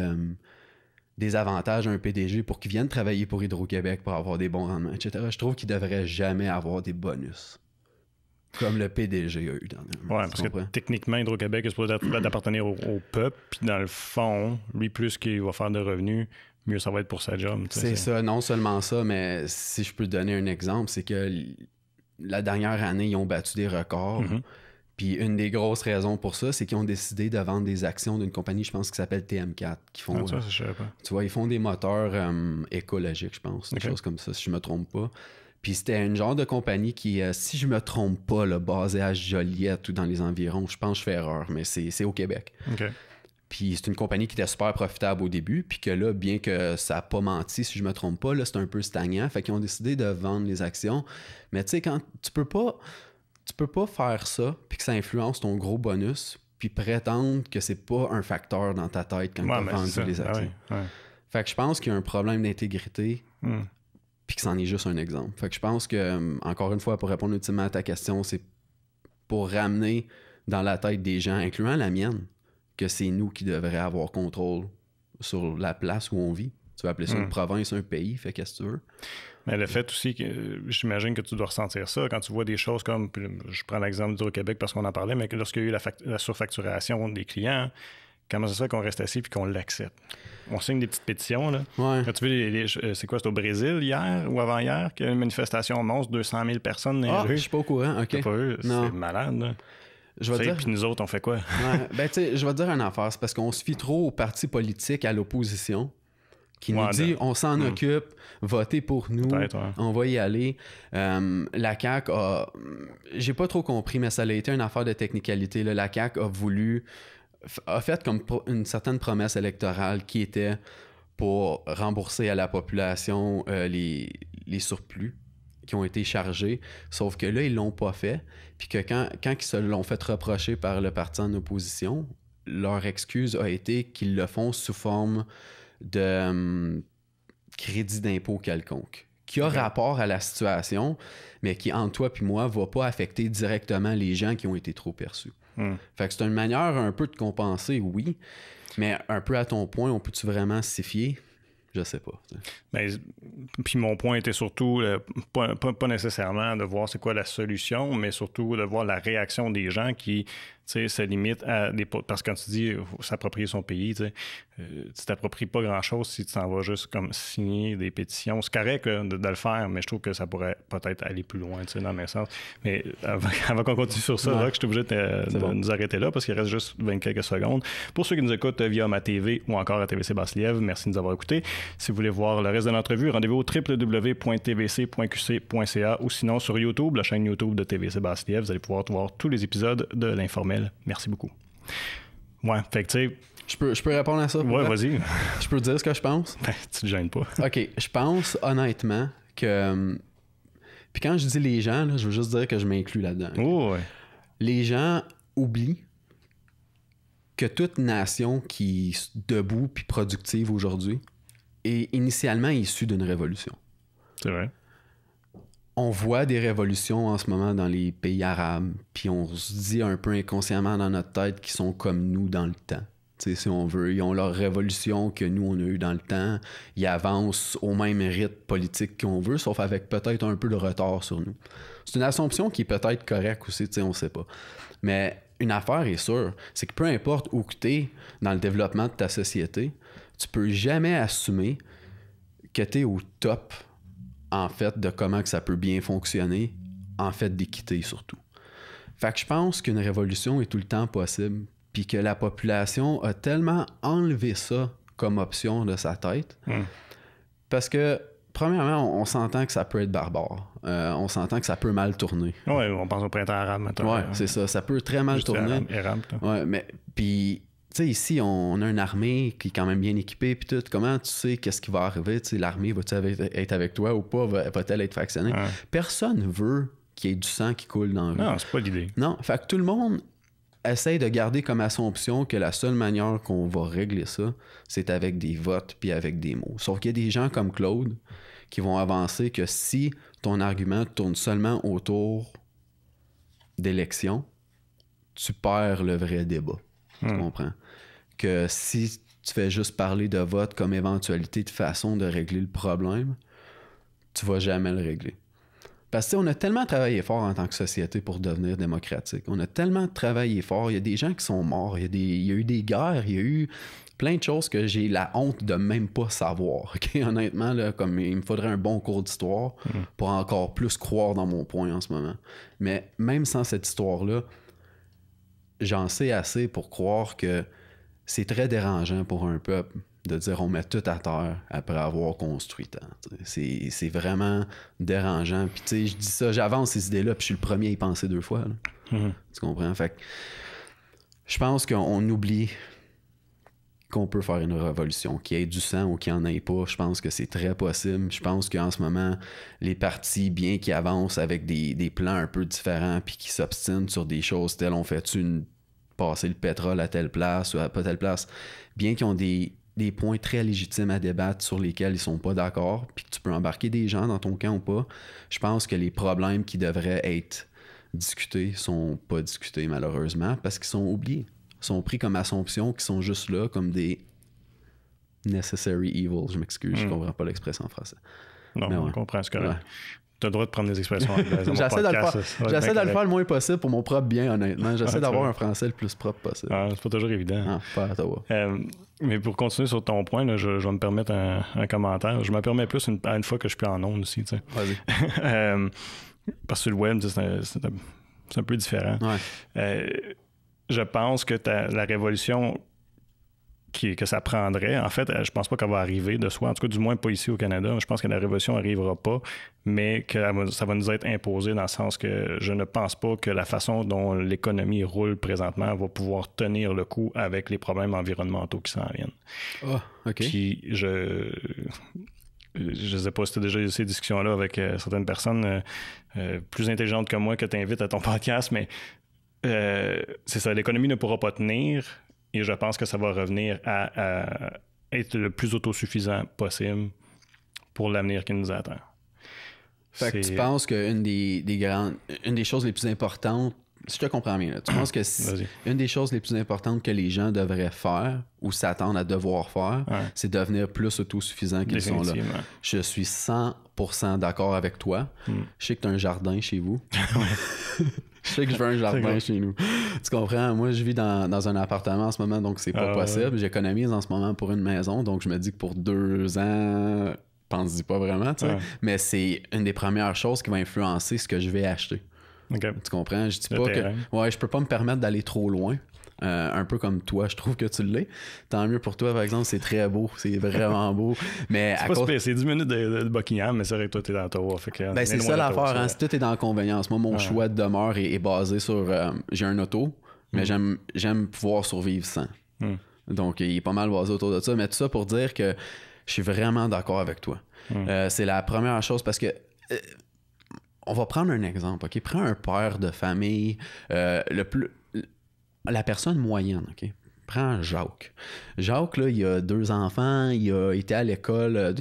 des avantages à un PDG pour qu'il vienne travailler pour Hydro-Québec pour avoir des bons rendements, etc., je trouve qu'il devrait jamais avoir des bonus. Comme le PDG a eu dernièrement. Oui, parce que techniquement, Hydro-Québec est supposé d'appartenir au peuple, puis dans le fond, lui, plus qu'il va faire de revenus, mieux ça va être pour sa job. C'est ça, non seulement ça, mais si je peux te donner un exemple, c'est que la dernière année, ils ont battu des records. Puis une des grosses raisons pour ça, c'est qu'ils ont décidé de vendre des actions d'une compagnie, je pense, qui s'appelle TM4. Qui font, ça, je sais pas. Tu vois, ils font des moteurs écologiques, je pense. Des choses comme ça, si je me trompe pas. Puis c'était une genre de compagnie qui, si je me trompe pas, là, basée à Joliette ou dans les environs, je pense que je fais erreur, mais c'est au Québec. Puis c'est une compagnie qui était super profitable au début, puis que là, bien que ça n'a pas menti, si je me trompe pas, là, c'est un peu stagnant. Fait qu'ils ont décidé de vendre les actions. Mais tu sais, quand tu peux pas faire ça, puis que ça influence ton gros bonus, puis prétendre que c'est pas un facteur dans ta tête quand tu as vendu les actions. Fait que je pense qu'il y a un problème d'intégrité, puis que c'en est juste un exemple. Fait que je pense que, encore une fois, pour répondre ultimement à ta question, c'est pour ramener dans la tête des gens, incluant la mienne, que c'est nous qui devrions avoir contrôle sur la place où on vit. Tu vas appeler ça une province, un pays, fait qu'est-ce que tu veux. Mais le fait aussi que j'imagine que tu dois ressentir ça quand tu vois des choses comme, je prends l'exemple d'Hydro-Québec parce qu'on en parlait, mais lorsqu'il y a eu la surfacturation des clients, comment ça se fait qu'on reste assis et qu'on l'accepte? On signe des petites pétitions, là. Quand tu vu c'est quoi, c'est au Brésil hier ou avant-hier qu'il y a une manifestation monstre, 200 000 personnes dans les rues? Je suis pas au courant, OK. T'as pas vu? C'est malade, là. Puis nous autres, on fait quoi? Ben, tu sais, je vais te dire une affaire, c'est parce qu'on se fie trop aux partis politiques, à l'opposition, qui nous dit on s'en occupe, votez pour nous, on va y aller. La CAQ a... J'ai pas trop compris, mais ça a été une affaire de technicalité. Là. La CAQ a fait comme une certaine promesse électorale qui était pour rembourser à la population les surplus qui ont été chargés, sauf que là, ils l'ont pas fait, puis que quand ils se l'ont fait reprocher par le parti en opposition, leur excuse a été qu'ils le font sous forme de crédit d'impôt quelconque, qui a rapport à la situation, mais qui, entre toi puis moi, va pas affecter directement les gens qui ont été trop perçus. Fait que c'est une manière un peu de compenser, oui, mais un peu à ton point, on peut-tu vraiment s'y fier? Je sais pas. Mais, puis mon point était surtout pas nécessairement de voir c'est quoi la solution, mais surtout de voir la réaction des gens qui se limitent à des... Parce que quand tu dis s'approprier son pays, tu t'appropries pas grand-chose si tu t'en vas juste comme signer des pétitions. C'est correct de le faire, mais je trouve que ça pourrait peut-être aller plus loin dans le même sens. Mais avant qu'on continue sur ça, Rock, je suis obligé de nous arrêter là parce qu'il reste juste 20 quelques secondes. Pour ceux qui nous écoutent via ma TV ou encore à TVC Basse-Lièvre, merci de nous avoir écoutés. Si vous voulez voir le reste de l'entrevue, rendez-vous au www.tvc.qc.ca ou sinon sur YouTube, la chaîne YouTube de TVC Basse-Lièvre. Vous allez pouvoir voir tous les épisodes de l'Informel. Merci beaucoup. Ouais, fait que tu sais... Je peux répondre à ça? Ouais, vas-y. Je peux te dire ce que je pense? Ben, tu te gênes pas. OK, je pense honnêtement que... Puis quand je dis les gens, là, je veux juste dire que je m'inclus là-dedans. Oh, ouais. Les gens oublient que toute nation qui est debout puis productive aujourd'hui est initialement issue d'une révolution. C'est vrai. On voit des révolutions en ce moment dans les pays arabes, puis on se dit un peu inconsciemment dans notre tête qu'ils sont comme nous dans le temps. T'sais, si on veut, ils ont leur révolution que nous, on a eu dans le temps. Ils avancent au même rythme politique qu'on veut, sauf avec peut-être un peu de retard sur nous. C'est une assumption qui est peut-être correcte aussi, on ne sait pas. Mais une affaire est sûre, c'est que peu importe où tu es dans le développement de ta société, tu peux jamais assumer que tu es au top, en fait, de comment que ça peut bien fonctionner, en fait, d'équité surtout. Fait que je pense qu'une révolution est tout le temps possible, puis que la population a tellement enlevé ça comme option de sa tête, parce que, premièrement, on s'entend que ça peut être barbare. On s'entend que ça peut mal tourner. Oui, on pense au printemps arabe maintenant. Oui, c'est ça. Ça peut très mal tourner. Ouais, mais puis... Tu sais, ici, on a une armée qui est quand même bien équipée, puis tout. Comment tu sais qu'est-ce qui va arriver? Tu sais, l'armée va-t-elle être avec toi ou pas? Va-t-elle être fractionnée? Personne veut qu'il y ait du sang qui coule dans la rue. Non, c'est pas l'idée. Non, fait que tout le monde essaye de garder comme assumption que la seule manière qu'on va régler ça, c'est avec des votes puis avec des mots. Sauf qu'il y a des gens comme Claude qui vont avancer que si ton argument tourne seulement autour d'élections, tu perds le vrai débat. Tu comprends? Que si tu fais juste parler de vote comme éventualité de façon de régler le problème, tu vas jamais le régler. Parce que on a tellement travaillé fort en tant que société pour devenir démocratique. On a tellement travaillé fort. Il y a des gens qui sont morts. Il y a eu des guerres. Il y a eu plein de choses que j'ai la honte de même pas savoir. Okay? Honnêtement, là, comme il me faudrait un bon cours d'histoire pour encore plus croire dans mon point en ce moment. Mais même sans cette histoire-là, j'en sais assez pour croire que c'est très dérangeant pour un peuple de dire on met tout à terre après avoir construit tant. C'est vraiment dérangeant. Puis tu sais, je dis ça, j'avance ces idées-là, puis je suis le premier à y penser 2 fois. Tu comprends? Fait que je pense qu'on oublie qu'on peut faire une révolution, qu'il y ait du sang ou qu'il n'y en ait pas. Je pense que c'est très possible. Je pense qu'en ce moment, les partis, bien qu'ils avancent avec des plans un peu différents puis qui s'obstinent sur des choses telles on fait-tu passer le pétrole à telle place ou à pas telle place, bien qu'ils ont des points très légitimes à débattre sur lesquels ils sont pas d'accord, puis que tu peux embarquer des gens dans ton camp ou pas, je pense que les problèmes qui devraient être discutés sont pas discutés malheureusement parce qu'ils sont oubliés. Ils sont pris comme assumptions qui sont juste là comme des necessary evils. Je m'excuse, je comprends pas l'expression en français. Non, mais on comprend ce que tu as le droit de prendre des expressions anglaises. J'essaie de le faire le moins possible pour mon propre bien, honnêtement. J'essaie d'avoir un français le plus propre possible. C'est pas toujours évident. Pas à Ottawa. Mais pour continuer sur ton point, là, je vais me permettre un commentaire. Je me permets plus une fois que je suis plus en ondes aussi. Tu sais. Vas-y. Parce que le web, c'est un peu différent. Ouais. Je pense que la révolution que ça prendrait, en fait, je pense pas qu'elle va arriver de soi, en tout cas du moins pas ici au Canada. Je pense que la révolution n'arrivera pas, mais que ça va nous être imposé dans le sens que je ne pense pas que la façon dont l'économie roule présentement va pouvoir tenir le coup avec les problèmes environnementaux qui s'en viennent. OK. Puis je sais pas si tu as déjà eu ces discussions-là avec certaines personnes plus intelligentes que moi que tu invites à ton podcast, mais c'est ça, l'économie ne pourra pas tenir. Et je pense que ça va revenir à être le plus autosuffisant possible pour l'avenir qui nous attend. Fait que tu penses qu'une des choses les plus importantes, si je te comprends bien, là, tu penses que une des choses les plus importantes que les gens devraient faire ou s'attendent à devoir faire, c'est devenir plus autosuffisant qu'ils sont là. Je suis 100% d'accord avec toi. Je sais que tu as un jardin chez vous. Je sais que je veux un jardin chez nous. Tu comprends? Moi, je vis dans un appartement en ce moment, donc c'est pas possible. J'économise en ce moment pour une maison, donc je me dis que pour 2 ans, pense-y pas vraiment, tu sais. Mais c'est une des premières choses qui va influencer ce que je vais acheter. Okay. Tu comprends? Je dis pas que... Ouais, je peux pas me permettre d'aller trop loin. Un peu comme toi, je trouve que tu l'es. Tant mieux pour toi, par exemple, c'est très beau, c'est vraiment beau. Mais c'est 10 minutes de Buckingham, mais c'est vrai que toi, t'es dans Ottawa. C'est ça l'affaire, hein? Si tout est dans l'inconvénience. Moi, mon choix de demeure est basé sur... j'ai un auto, mais j'aime pouvoir survivre sans. Donc, il est pas mal basé autour de ça. Mais tout ça pour dire que je suis vraiment d'accord avec toi. C'est la première chose parce que... on va prendre un exemple, OK? Prends un père de famille, la personne moyenne, OK? Prends Jacques. Jacques, là, il a 2 enfants, il a été à l'école,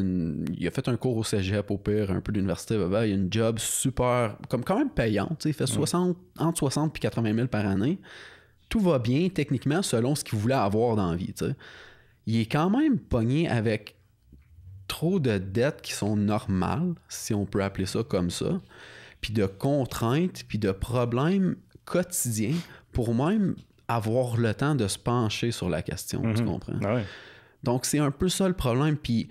il a fait un cours au cégep, au pire, un peu d'université, il a une job super, comme quand même payante, il fait entre 60 et 80 000 par année. Tout va bien, techniquement, selon ce qu'il voulait avoir dans la vie, t'sais. Il est quand même pogné avec trop de dettes qui sont normales, si on peut appeler ça comme ça, puis de contraintes, puis de problèmes quotidiens pour même avoir le temps de se pencher sur la question, tu comprends? Ah ouais. Donc, c'est un peu ça le problème, puis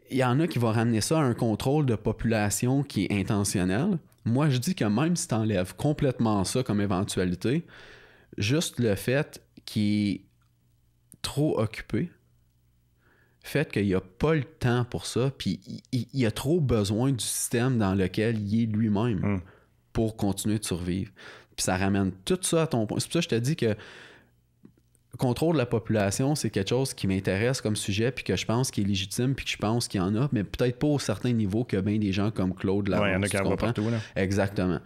il y en a qui vont ramener ça à un contrôle de population qui est intentionnel. Moi, je dis que même si tu enlèves complètement ça comme éventualité, juste le fait qu'il est trop occupé, fait qu'il n'y a pas le temps pour ça, puis il a trop besoin du système dans lequel il est lui-même pour continuer de survivre. Puis ça ramène tout ça à ton point. C'est pour ça que je te dis que le contrôle de la population, c'est quelque chose qui m'intéresse comme sujet, puis que je pense qu'il est légitime, puis que je pense qu'il y en a, mais peut-être pas au certain niveau que bien des gens comme Claude Laurent. Oui, il y en a qui en voient partout, là. Exactement.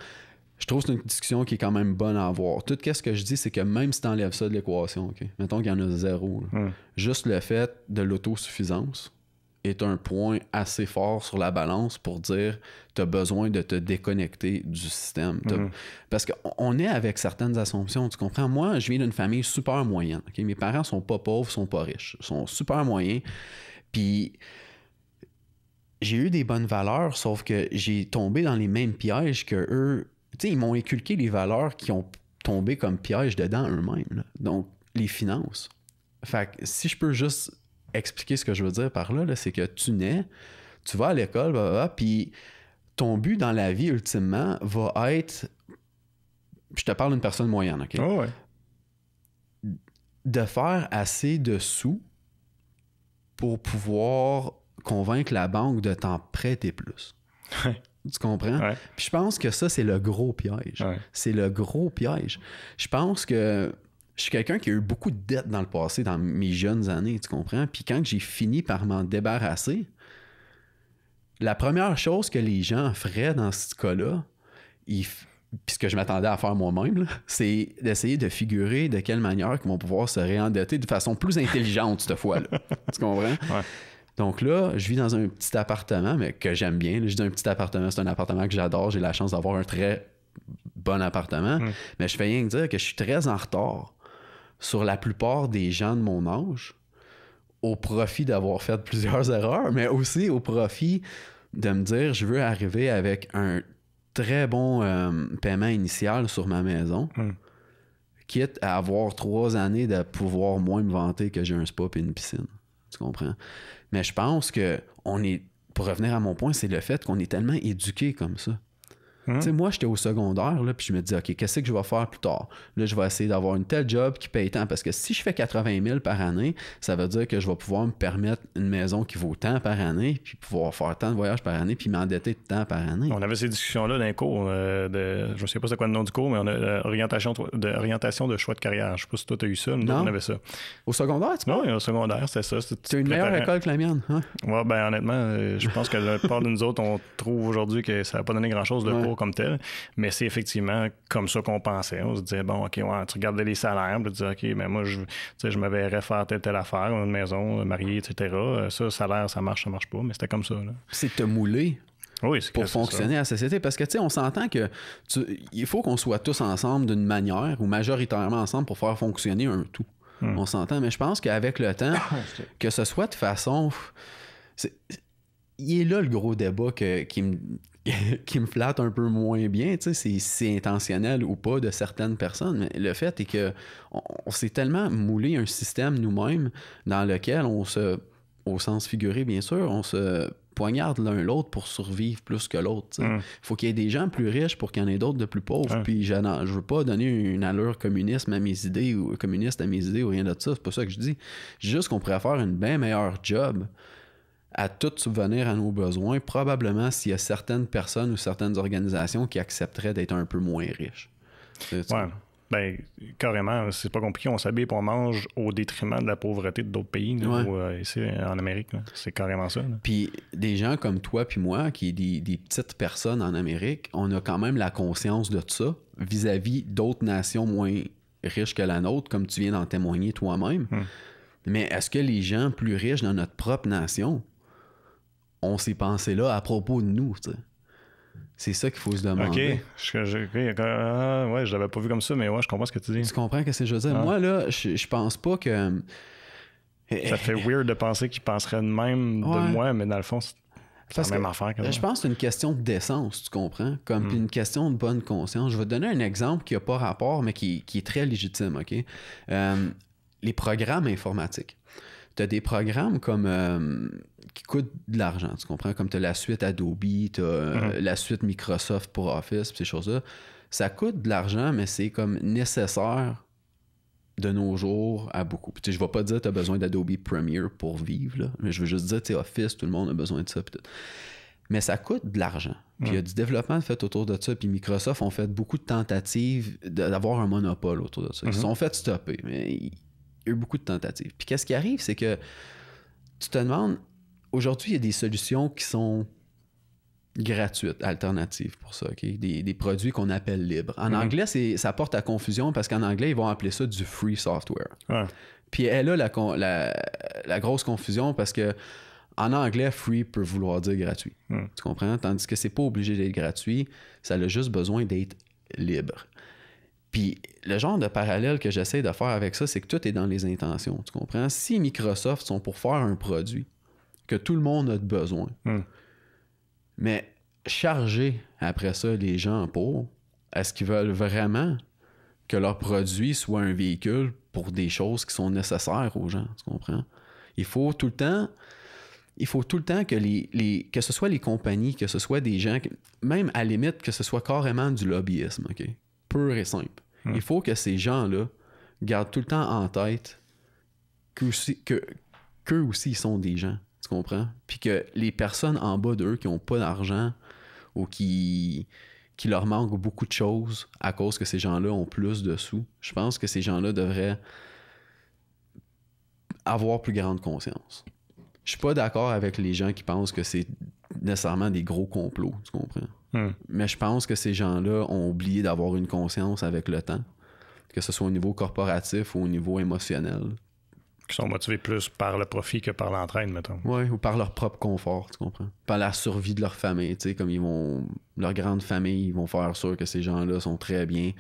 Je trouve que c'est une discussion qui est quand même bonne à avoir. Tout ce que je dis, c'est que même si tu enlèves ça de l'équation, okay? Mettons qu'il y en a 0, juste le fait de l'autosuffisance, est un point assez fort sur la balance pour dire tu as besoin de te déconnecter du système. Parce qu'on est avec certaines assumptions, tu comprends? Moi, je viens d'une famille super moyenne. Okay? Mes parents sont pas pauvres, sont pas riches. Ils sont super moyens. Puis j'ai eu des bonnes valeurs, sauf que j'ai tombé dans les mêmes pièges que eux. Tu sais, ils m'ont inculqué les valeurs qui ont tombé comme pièges dedans eux-mêmes. Là. Donc, les finances. Fait que si je peux juste expliquer ce que je veux dire par là, c'est que tu nais, tu vas à l'école, puis ton but dans la vie, ultimement, va être... Je te parle d'une personne moyenne, OK? Oh ouais. De faire assez de sous pour pouvoir convaincre la banque de t'en prêter plus. Tu comprends? Ouais. Puis je pense que ça, c'est le gros piège. Ouais. C'est le gros piège. Je pense que je suis quelqu'un qui a eu beaucoup de dettes dans le passé, dans mes jeunes années, tu comprends? Puis quand j'ai fini par m'en débarrasser, la première chose que les gens feraient dans ce cas-là, puis ce que je m'attendais à faire moi-même, là, c'est d'essayer de figurer de quelle manière ils vont pouvoir se réendetter de façon plus intelligente cette fois-là. Tu comprends? Ouais. Donc là, je vis dans un petit appartement, mais que j'aime bien. Là, je dis un petit appartement, c'est un appartement que j'adore. J'ai la chance d'avoir un très bon appartement. Mais je fais rien que dire que je suis très en retard sur la plupart des gens de mon âge, au profit d'avoir fait plusieurs erreurs, mais aussi au profit de me dire je veux arriver avec un très bon paiement initial sur ma maison, quitte à avoir 3 années de pouvoir moins me vanter que j'ai un spa et une piscine. Tu comprends? Mais je pense que pour revenir à mon point, c'est le fait qu'on est tellement éduqués comme ça. Tu sais, moi, j'étais au secondaire, là, puis je me dis, OK, qu'est-ce que je vais faire plus tard? Là, je vais essayer d'avoir une telle job qui paye tant, parce que si je fais 80 000 par année, ça veut dire que je vais pouvoir me permettre une maison qui vaut tant par année, puis pouvoir faire tant de voyages par année, puis m'endetter de tant par année. On avait ces discussions-là dans les cours je ne sais pas c'est quoi le nom du cours, mais on a orientation de choix de carrière. Je ne sais pas si toi, tu as eu ça, nous, on avait ça. Au secondaire, tu vois? Oui, au secondaire, c'était ça. C'est une meilleure école que la mienne, hein? Oui, ben honnêtement, je pense que la plupart de nous autres, on trouve aujourd'hui que ça n'a pas donné grand-chose de cours comme tel, mais c'est effectivement comme ça qu'on pensait. On se disait, bon, OK, ouais, tu regardais les salaires, puis tu disais, OK, mais moi, je me verrais faire telle affaire, une maison, mariée, etc. Ça, salaire, ça marche pas, mais c'était comme ça. Là. C'est te mouler. Oui, pour fonctionner à la société. Parce que, tu sais, on s'entend que il faut qu'on soit tous ensemble d'une manière ou majoritairement ensemble pour faire fonctionner un tout. On s'entend. Mais je pense qu'avec le temps, que ce soit de façon... Il est là le gros débat qui me flatte un peu moins bien, tu sais, si c'est intentionnel ou pas de certaines personnes. Mais le fait est que on s'est tellement moulé un système nous-mêmes dans lequel au sens figuré, bien sûr, on se poignarde l'un l'autre pour survivre plus que l'autre. Il faut qu'il y ait des gens plus riches pour qu'il y en ait d'autres de plus pauvres. Puis je veux pas donner une allure communiste à mes idées ou rien de ça. C'est pas ça que je dis. Je dis juste qu'on pourrait faire une bien meilleure job à tout subvenir à nos besoins, probablement s'il y a certaines personnes ou certaines organisations qui accepteraient d'être un peu moins riches. Ouais. Ben, carrément, c'est pas compliqué. On s'habille et on mange au détriment de la pauvreté d'autres pays, là, ou, ici en Amérique. Là. C'est carrément ça. Là. Puis des gens comme toi puis moi, qui est des petites personnes en Amérique, on a quand même la conscience de ça vis-à-vis d'autres nations moins riches que la nôtre, comme tu viens d'en témoigner toi-même. Mais est-ce que les gens plus riches dans notre propre nation ont ces pensées-là à propos de nous, tu sais? C'est ça qu'il faut se demander. OK. Je l'avais pas vu comme ça, mais ouais, je comprends ce que tu dis. Tu comprends ce que je veux dire? Moi, là, je pense pas que... Ça fait weird de penser qu'ils penseraient de même de moi, mais dans le fond, c'est la même affaire. Je pense que c'est une question de décence, tu comprends? Comme une question de bonne conscience. Je vais te donner un exemple qui n'a pas rapport, mais qui est très légitime, OK? Les programmes informatiques. Tu as des programmes comme qui coûtent de l'argent, tu comprends? Comme tu as la suite Adobe, tu as la suite Microsoft pour Office, ces choses-là. Ça coûte de l'argent, mais c'est comme nécessaire de nos jours à beaucoup. Puis, je ne vais pas dire que tu as besoin d'Adobe Premiere pour vivre, là, mais je veux juste dire, tu sais, Office, tout le monde a besoin de ça. Puis tout. Mais ça coûte de l'argent. Puis il y a du développement fait autour de ça. Puis Microsoft ont fait beaucoup de tentatives d'avoir un monopole autour de ça. Ils se sont fait stopper, mais il y a eu beaucoup de tentatives. Puis qu'est-ce qui arrive, c'est que tu te demandes, aujourd'hui, il y a des solutions qui sont gratuites, alternatives pour ça, OK? Des produits qu'on appelle libres. En anglais, ça porte à confusion parce qu'en anglais, ils vont appeler ça du free software. Puis elle a la grosse confusion parce que En anglais, free peut vouloir dire gratuit. Tu comprends? Tandis que c'est pas obligé d'être gratuit, ça a juste besoin d'être libre. Puis le genre de parallèle que j'essaie de faire avec ça, c'est que tout est dans les intentions. Tu comprends? Si Microsoft sont pour faire un produit que tout le monde a besoin, mais charger après ça les gens pour, est-ce qu'ils veulent vraiment que leur produit soit un véhicule pour des choses qui sont nécessaires aux gens? Tu comprends? Il faut tout le temps que que ce soit les compagnies, que ce soit des gens, même à la limite que ce soit carrément du lobbyisme, OK? Pur et simple. Il faut que ces gens-là gardent tout le temps en tête qu'eux aussi ils sont des gens, tu comprends? Puis que les personnes en bas d'eux qui n'ont pas d'argent ou qui leur manquent beaucoup de choses à cause que ces gens-là ont plus de sous, je pense que ces gens-là devraient avoir plus grande conscience. Je suis pas d'accord avec les gens qui pensent que c'est nécessairement des gros complots, tu comprends? Mais je pense que ces gens-là ont oublié d'avoir une conscience avec le temps, que ce soit au niveau corporatif ou au niveau émotionnel. Qui sont motivés plus par le profit que par l'entraide, mettons. Oui, ou par leur propre confort, tu comprends? Par la survie de leur famille, tu sais, comme leur grande famille, ils vont faire sûr que ces gens-là sont très bien.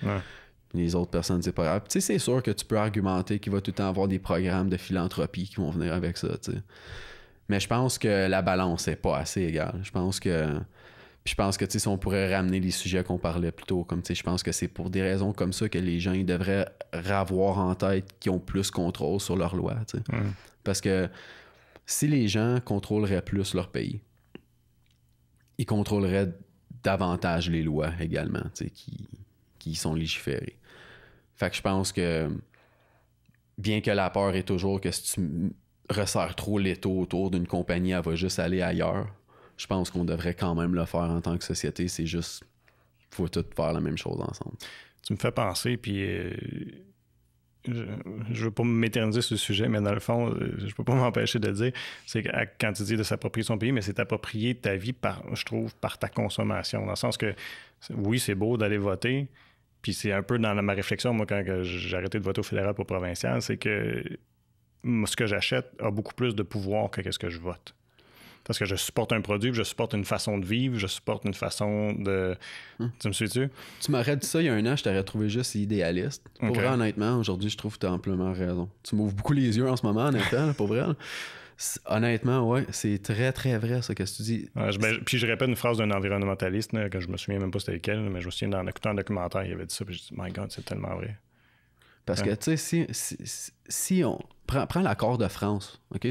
Les autres personnes, c'est pas grave. Tu sais, c'est sûr que tu peux argumenter qu'il va tout le temps avoir des programmes de philanthropie qui vont venir avec ça, tu sais. Mais je pense que la balance n'est pas assez égale. Je pense que, tu sais, si on pourrait ramener les sujets qu'on parlait plus tôt, comme, tu sais, je pense que c'est pour des raisons comme ça que les gens, ils devraient avoir en tête qu'ils ont plus contrôle sur leur loi, tu sais. Parce que si les gens contrôleraient plus leur pays, ils contrôleraient davantage les lois également, tu sais, qui sont légiférées. Fait que je pense que, bien que la peur est toujours que si tu resserres trop l'étau autour d'une compagnie, elle va juste aller ailleurs. Je pense qu'on devrait quand même le faire en tant que société. C'est juste, faut tout faire la même chose ensemble. Tu me fais penser, puis je veux pas m'éterniser sur le sujet, mais dans le fond, je peux pas m'empêcher de dire, c'est que quand tu dis de s'approprier son pays, mais c'est t'approprier ta vie, je trouve, par ta consommation. Dans le sens que, oui, c'est beau d'aller voter, puis c'est un peu dans ma réflexion, moi, quand j'ai arrêté de voter au fédéral pour provincial, c'est que ce que j'achète a beaucoup plus de pouvoir que ce que je vote. Parce que je supporte un produit, je supporte une façon de vivre, je supporte une façon de... Tu me suis-tu? Tu m'aurais dit ça il y a un an, je t'aurais trouvé juste idéaliste. Pour vrai, honnêtement, aujourd'hui, je trouve que tu as amplement raison. Tu m'ouvres beaucoup les yeux en ce moment, honnêtement, là, pour vrai. Honnêtement, ouais, c'est très, très vrai, ça, qu'est-ce que tu dis. Puis je répète une phrase d'un environnementaliste, là, que je me souviens même pas c'était lequel, mais je me souviens, en écoutant un documentaire, il avait dit ça, puis je dis, my God, c'est tellement vrai. Parce que, tu sais, si on prend l'accord de France, OK?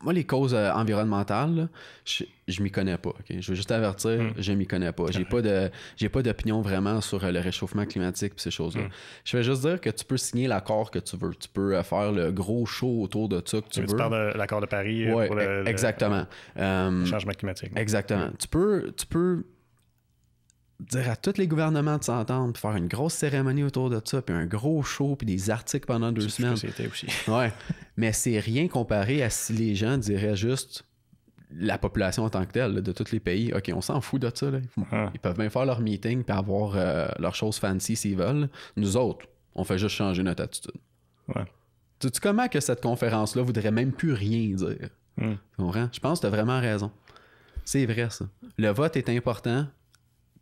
Moi, les causes environnementales, là, je m'y connais pas, OK? Je veux juste avertir, je m'y connais pas. J'ai pas d'opinion vraiment sur le réchauffement climatique et ces choses-là. Je vais juste dire que tu peux signer l'accord que tu veux. Tu peux faire le gros show autour de ça que tu veux. Tu parles de l'accord de Paris pour exactement. Le changement climatique. Exactement. Tu peux dire à tous les gouvernements de s'entendre, puis faire une grosse cérémonie autour de ça, puis un gros show, puis des articles pendant 2 semaines. C'était aussi. Ouais. Mais c'est rien comparé à si les gens diraient juste la population en tant que telle, là, de tous les pays. OK, on s'en fout de ça. Là. Ils peuvent bien faire leur meeting puis avoir leurs choses fancy s'ils veulent. Nous autres, on fait juste changer notre attitude. Ouais. Sais-tu comment que cette conférence-là voudrait même plus rien dire? Tu comprends? Je pense que tu as vraiment raison. C'est vrai, ça. Le vote est important.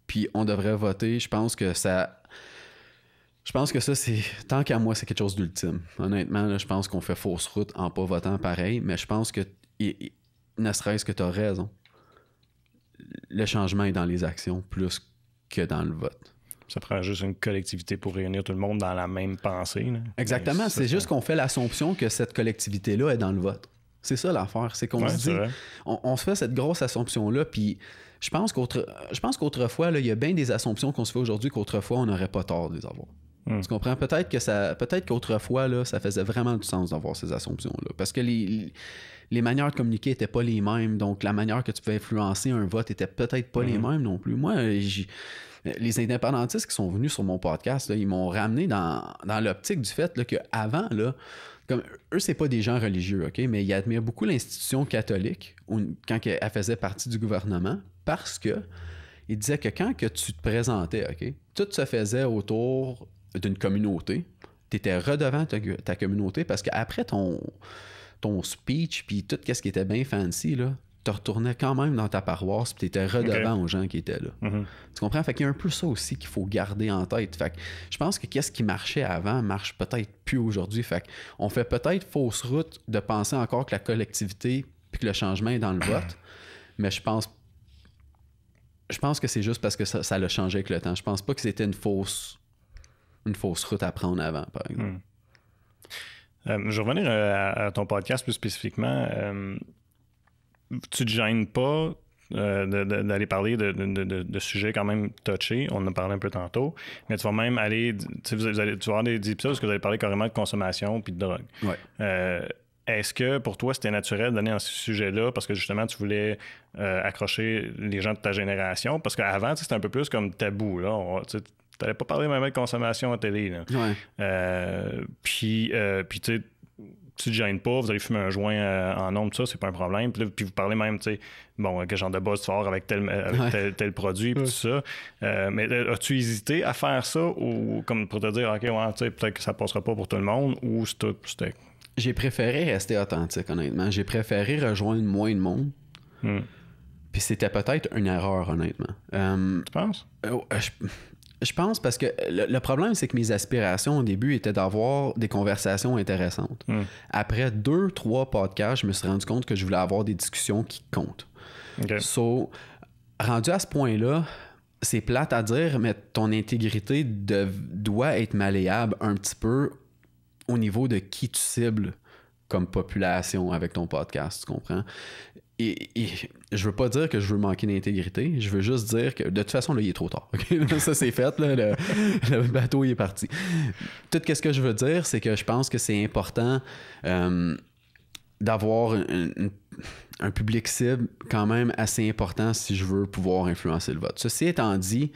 Puis on devrait voter. Je pense que ça, c'est... Tant qu'à moi, c'est quelque chose d'ultime. Honnêtement, là, je pense qu'on fait fausse route en pas votant pareil, mais je pense que, ne serait-ce que tu as raison, le changement est dans les actions plus que dans le vote. Ça prend juste une collectivité pour réunir tout le monde dans la même pensée. Là. Exactement. C'est juste qu'on fait l'assumption que cette collectivité-là est dans le vote. C'est ça l'affaire. C'est qu'on se dit... On se fait cette grosse assumption-là, puis... Je pense qu'autrefois, il y a bien des assumptions qu'on se fait aujourd'hui qu'autrefois, on n'aurait pas tort de les avoir. Tu comprends? Peut-être qu'autrefois, là, ça faisait vraiment du sens d'avoir ces assumptions-là. Parce que les manières de communiquer n'étaient pas les mêmes. Donc, la manière que tu pouvais influencer un vote n'était peut-être pas les mêmes non plus. Moi, les indépendantistes qui sont venus sur mon podcast, là, ils m'ont ramené dans l'optique du fait là, qu'avant, là, comme eux, c'est pas des gens religieux, OK? Mais ils admirent beaucoup l'institution catholique quand elle faisait partie du gouvernement parce que ils disaient que quand que tu te présentais, OK? Tout se faisait autour d'une communauté. Tu étais redevant ta communauté parce qu'après ton speech, puis tout ce qui était bien fancy, là, tu retournais quand même dans ta paroisse, puis tu étais redevant aux gens qui étaient là. Tu comprends? Fait qu'il y a un peu ça aussi qu'il faut garder en tête. Fait que je pense que qu'est-ce qui marchait avant marche peut-être plus aujourd'hui. Fait qu'on fait peut-être fausse route de penser encore que la collectivité puis que le changement est dans le vote, mais je pense que c'est juste parce que ça l'a changé avec le temps. Je pense pas que c'était une fausse route à prendre avant, par exemple. Je vais revenir à ton podcast plus spécifiquement. Tu te gênes pas d'aller parler de sujets quand même touchés. On en a parlé un peu tantôt. Mais tu vas même aller... Tu vas avoir des épisodes où vous allez parler carrément de consommation puis de drogue. Ouais. Est-ce que pour toi, c'était naturel d'aller dans ce sujet-là parce que justement, tu voulais accrocher les gens de ta génération? Parce qu'avant, c'était un peu plus comme tabou. Là. Tu n'allais pas parler même de consommation à télé. Là. Ouais. Puis tu sais, tu te gênes pas, vous allez fumer un joint en nombre, ça, c'est pas un problème. Puis vous parlez même, tu sais, bon, quel genre de buzz fort avec tel produit, puis tout ça. Mais as-tu hésité à faire ça ou comme pour te dire, OK, ouais, tu sais, peut-être que ça passera pas pour tout le monde ou c'était... J'ai préféré rester authentique, honnêtement. J'ai préféré rejoindre moins de monde. Puis c'était peut-être une erreur, honnêtement. Tu penses? Je pense parce que le problème, c'est que mes aspirations au début étaient d'avoir des conversations intéressantes. Après 2-3 podcasts, je me suis rendu compte que je voulais avoir des discussions qui comptent. Okay. So, rendu à ce point-là, c'est plate à dire, mais ton intégrité doit être malléable un petit peu au niveau de qui tu cibles comme population avec ton podcast, tu comprends? Et je veux pas dire que je veux manquer d'intégrité, je veux juste dire que de toute façon, là, il est trop tard. Okay? Ça, c'est fait, là, le bateau il est parti. Tout ce que je veux dire, c'est que je pense que c'est important d'avoir un public cible quand même assez important si je veux pouvoir influencer le vote. Ceci étant dit,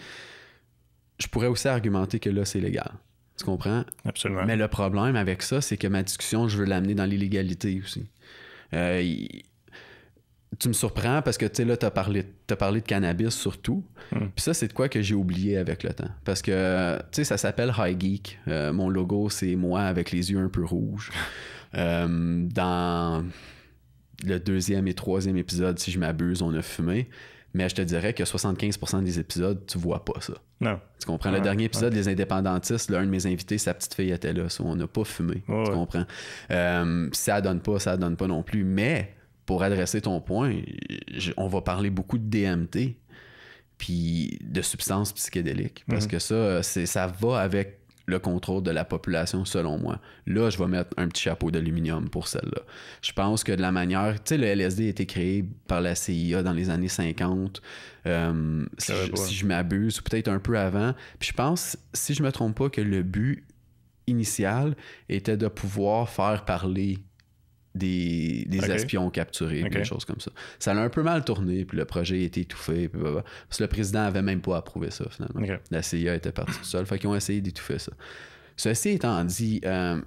je pourrais aussi argumenter que là, c'est légal. Tu comprends? Absolument. Mais le problème avec ça, c'est que ma discussion, je veux l'amener dans l'illégalité aussi. Tu me surprends parce que tu sais là, t'as parlé de cannabis surtout. Puis ça, c'est de quoi que j'ai oublié avec le temps. Parce que tu sais, ça s'appelle High Geek. Mon logo, c'est moi avec les yeux un peu rouges. Dans le 2e et 3e épisode, si je m'abuse, on a fumé. Mais je te dirais que 75% des épisodes, tu vois pas ça. Non. Tu comprends? Le dernier épisode, Les Indépendantistes, là, un de mes invités, sa petite fille était là. On n'a pas fumé. Tu comprends? Ça donne pas non plus. Mais pour adresser ton point, on va parler beaucoup de DMT puis de substances psychédéliques. Parce que ça va avec le contrôle de la population, selon moi. Là, je vais mettre un petit chapeau d'aluminium pour celle-là. Je pense que de la manière... Tu sais, le LSD a été créé par la CIA dans les années 50, si je m'abuse, ou peut-être un peu avant. Puis je pense, si je me trompe pas, que le but initial était de pouvoir faire parler des espions capturés, des choses comme ça. Ça a un peu mal tourné, puis le projet a été étouffé, puis parce que le président avait même pas approuvé ça, finalement. La CIA était partie tout seul, fait qu'ils ont essayé d'étouffer ça. Ceci étant dit,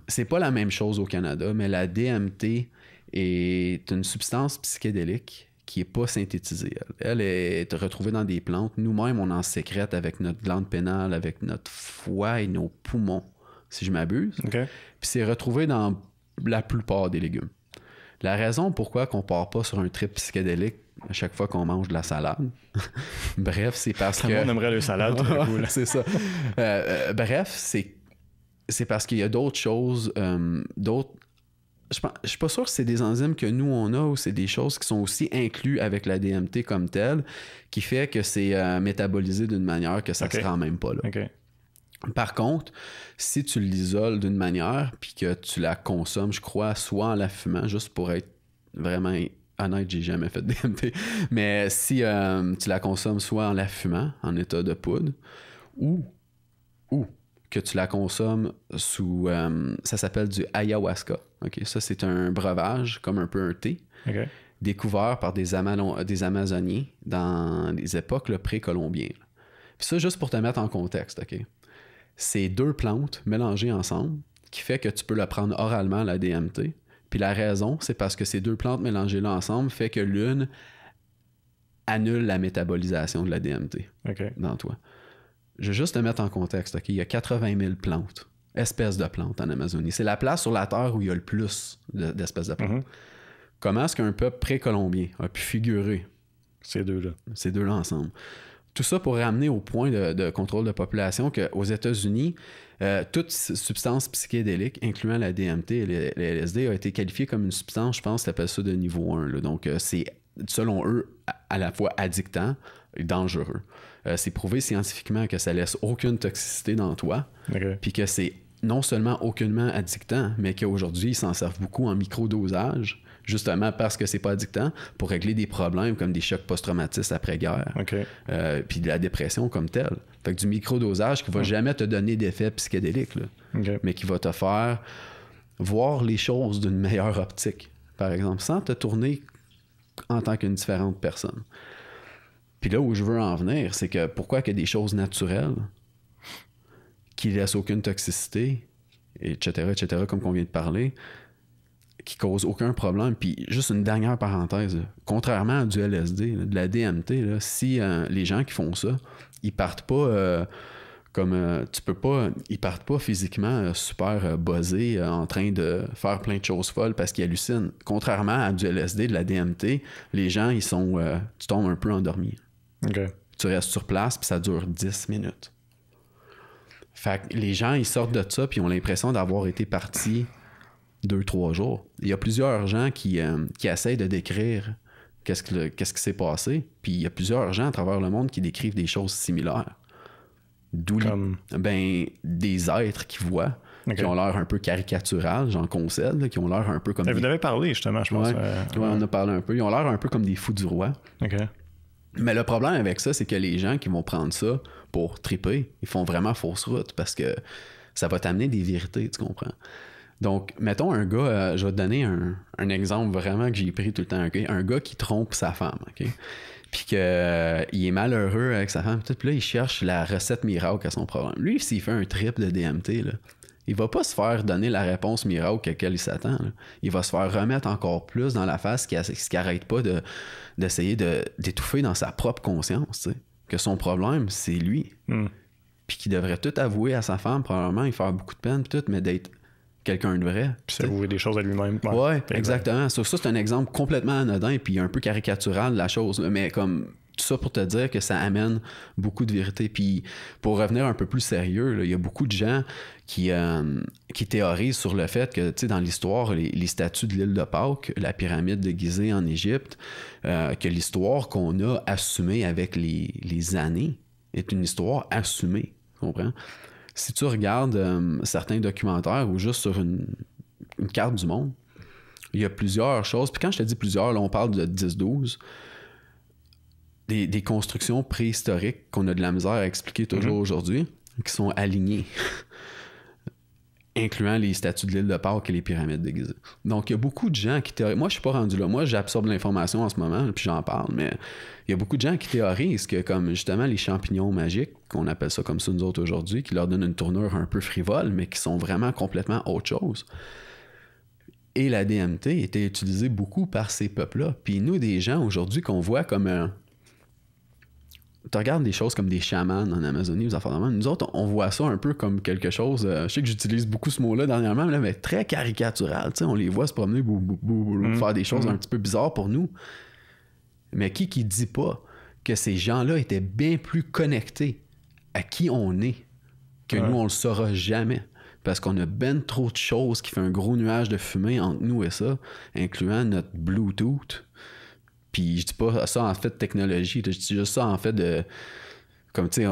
c'est pas la même chose au Canada, mais la DMT est une substance psychédélique qui est pas synthétisée. Elle est retrouvée dans des plantes. Nous-mêmes, on en sécrète avec notre glande pénale, avec notre foie et nos poumons, si je m'abuse. Puis c'est retrouvé dans la plupart des légumes. La raison pourquoi qu'on part pas sur un trip psychédélique à chaque fois qu'on mange de la salade, bref, c'est parce que... On aimerait le salade, tout d'un coup, là. C'est ça. Bref, c'est parce qu'il y a d'autres choses, je suis pas sûr que c'est des enzymes que nous, on a ou c'est des choses qui sont aussi incluses avec la DMT comme telle, qui fait que c'est métabolisé d'une manière que ça se rend même pas là. Par contre, si tu l'isoles d'une manière puis que tu la consommes, je crois, soit en la fumant, juste pour être vraiment honnête, j'ai jamais fait de DMT, mais si tu la consommes soit en la fumant, en état de poudre, ou que tu la consommes sous... ça s'appelle du ayahuasca. Okay? Ça, c'est un breuvage, comme un peu un thé, découvert par des Amazoniens dans les époques précolombiennes. Puis ça, juste pour te mettre en contexte, OK? C'est 2 plantes mélangées ensemble qui fait que tu peux le prendre oralement, la DMT. Puis la raison, c'est parce que ces 2 plantes mélangées là ensemble fait que l'une annule la métabolisation de la DMT dans toi. Je vais juste te mettre en contexte. Okay? Il y a 80 000 plantes espèces de plantes en Amazonie. C'est la place sur la Terre où il y a le plus d'espèces de plantes. Comment est-ce qu'un peuple précolombien a pu figurer ces deux-là ensemble? Tout ça pour ramener au point de contrôle de population qu'aux États-Unis, toute substance psychédélique, incluant la DMT et le LSD, a été qualifiée comme une substance, je pense, qu'ils appellent ça de niveau 1. Là. Donc, c'est, selon eux, à la fois addictant et dangereux. C'est prouvé scientifiquement que ça laisse aucune toxicité dans toi, puis que c'est non seulement aucunement addictant, mais qu'aujourd'hui, ils s'en servent beaucoup en microdosage, justement parce que c'est pas addictant, pour régler des problèmes comme des chocs post-traumatistes après-guerre, puis de la dépression comme telle. Fait que du microdosage qui va jamais te donner d'effet psychédélique, là, mais qui va te faire voir les choses d'une meilleure optique, par exemple, sans te tourner en tant qu'une différente personne. Puis là où je veux en venir, c'est que pourquoi qu'il y a des choses naturelles qui laissent aucune toxicité, etc., comme qu'on vient de parler, qui causent aucun problème. Puis juste une dernière parenthèse, contrairement à du LSD, de la DMT, là, si les gens qui font ça, ils partent pas ils partent pas physiquement super buzzés en train de faire plein de choses folles parce qu'ils hallucinent. Contrairement à du LSD, de la DMT, les gens, ils sont tu tombes un peu endormi. Tu restes sur place puis ça dure 10 minutes. Fait que les gens, ils sortent de ça puis ils ont l'impression d'avoir été partis 2-3 jours. Il y a plusieurs gens qui essayent de décrire qu'est-ce qui s'est passé, puis il y a plusieurs gens à travers le monde qui décrivent des choses similaires. D'où des êtres qui voient, qui ont l'air un peu caricatural, j'en concède, là, qui ont l'air un peu comme... Vous en avez parlé, justement, je pense. On a parlé un peu. Ils ont l'air un peu comme des fous du roi. Mais le problème avec ça, c'est que les gens qui vont prendre ça pour triper, ils font vraiment fausse route parce que ça va t'amener des vérités, tu comprends? Donc, mettons un gars, je vais te donner un exemple vraiment que j'ai pris tout le temps, okay? Un gars qui trompe sa femme, OK? Puis qu'il est malheureux avec sa femme, puis là, il cherche la recette miracle à son problème. Lui, s'il fait un trip de DMT, là, il va pas se faire donner la réponse miracle à laquelle il s'attend. Là. Il va se faire remettre encore plus dans la face ce qui arrête pas d'essayer d'étouffer dans sa propre conscience, tu sais, que son problème, c'est lui. Puis qu'il devrait tout avouer à sa femme, probablement, il faire beaucoup de peine, tout, mais d'être quelqu'un de vrai. Puis s'avouer des choses à lui-même. Ouais, exactement. Ça, c'est un exemple complètement anodin puis un peu caricatural de la chose. Mais comme tout ça pour te dire que ça amène beaucoup de vérité. Puis pour revenir un peu plus sérieux, il y a beaucoup de gens qui théorisent sur le fait que, tu sais, dans l'histoire, les statues de l'île de Pâques, la pyramide de Gizeh en Égypte, que l'histoire qu'on a assumée avec les années est une histoire assumée. Tu comprends? Si tu regardes certains documentaires ou juste sur une carte du monde, il y a plusieurs choses. Puis quand je te dis plusieurs, là, on parle de 10-12. Des constructions préhistoriques qu'on a de la misère à expliquer toujours aujourd'hui, qui sont alignées, incluant les statues de l'île de Pâques et les pyramides de Gizeh. Donc, il y a beaucoup de gens qui théorisent... Moi, je suis pas rendu là. Moi, j'absorbe l'information en ce moment, puis j'en parle, mais il y a beaucoup de gens qui théorisent que, comme justement les champignons magiques, qu'on appelle ça comme ça nous autres aujourd'hui, qui leur donnent une tournure un peu frivole, mais qui sont vraiment complètement autre chose. Et la DMT était utilisée beaucoup par ces peuples-là. Puis nous, des gens aujourd'hui qu'on voit comme... Tu regardes des choses comme des chamans en Amazonie, aux affaires de même. Nous autres, on voit ça un peu comme quelque chose... je sais que j'utilise beaucoup ce mot-là dernièrement, mais très caricatural. On les voit se promener, faire des choses un petit peu bizarres pour nous. Mais qui dit pas que ces gens-là étaient bien plus connectés à qui on est que nous, on le saura jamais. Parce qu'on a ben trop de choses qui fait un gros nuage de fumée entre nous et ça, incluant notre Bluetooth. Puis je dis pas ça en fait de technologie, je dis juste ça en fait de... Comme tu sais,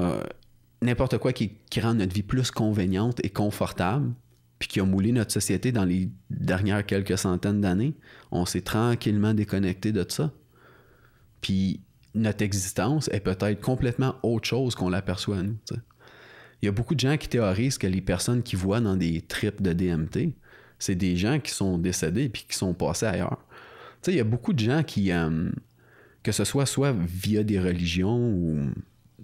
n'importe quoi qui rend notre vie plus conveniente et confortable, puis qui a moulé notre société dans les dernières quelques centaines d'années, on s'est tranquillement déconnecté de ça. Puis notre existence est peut-être complètement autre chose qu'on l'aperçoit à nous. T'sais. Il y a beaucoup de gens qui théorisent que les personnes qui voient dans des trips de DMT, c'est des gens qui sont décédés puis qui sont passés ailleurs. Tu sais, il y a beaucoup de gens qui, que ce soit via des religions ou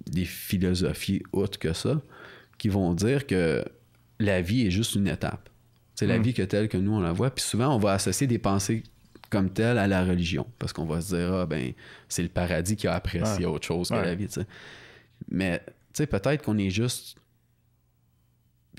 des philosophies autres que ça, qui vont dire que la vie est juste une étape. C'est la vie que telle que nous on la voit. Puis souvent, on va associer des pensées comme telles à la religion. Parce qu'on va se dire, c'est le paradis qui a apprécié autre chose que la vie. T'sais. Mais tu sais, peut-être qu'on est juste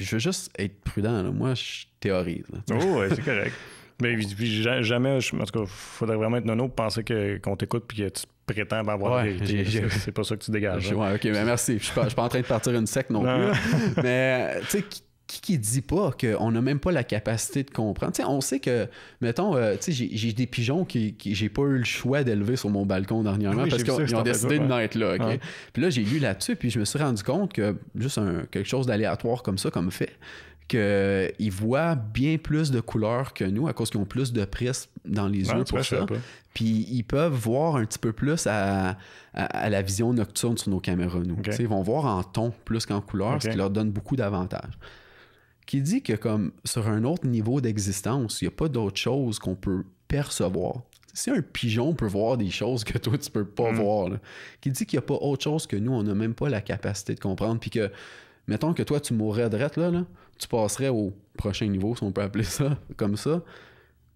Puis je veux juste être prudent, là. Moi, je théorise. Là, oh, ouais, c'est correct. Mais puis jamais, en tout cas, faudrait vraiment être nono pour penser qu'on t'écoute puis que tu prétends avoir la vérité. C'est pas ça que tu dégages. Ouais, ok, mais merci. Je suis pas en train de partir une secte non plus. Là. Mais, tu sais, qui dit pas qu'on n'a même pas la capacité de comprendre? Tu sais, on sait que, mettons, tu sais, j'ai des pigeons qui j'ai pas eu le choix d'élever sur mon balcon dernièrement parce qu'ils ont décidé de naître là, ok? Ouais. Puis là, j'ai lu là-dessus, puis je me suis rendu compte que juste quelque chose d'aléatoire comme ça, comme fait, qu'ils voient bien plus de couleurs que nous à cause qu'ils ont plus de prismes dans les yeux pour ça. Puis ils peuvent voir un petit peu plus à la vision nocturne sur nos caméras, nous. Okay. Ils vont voir en ton plus qu'en couleur, ce qui leur donne beaucoup d'avantages. Qui dit que comme sur un autre niveau d'existence, il n'y a pas d'autre chose qu'on peut percevoir. Si un pigeon peut voir des choses que toi, tu peux pas voir, là, qui dit qu'il n'y a pas autre chose que nous, on n'a même pas la capacité de comprendre, puis que, mettons que toi, tu mourrais drette là, tu passerais au prochain niveau, si on peut appeler ça comme ça,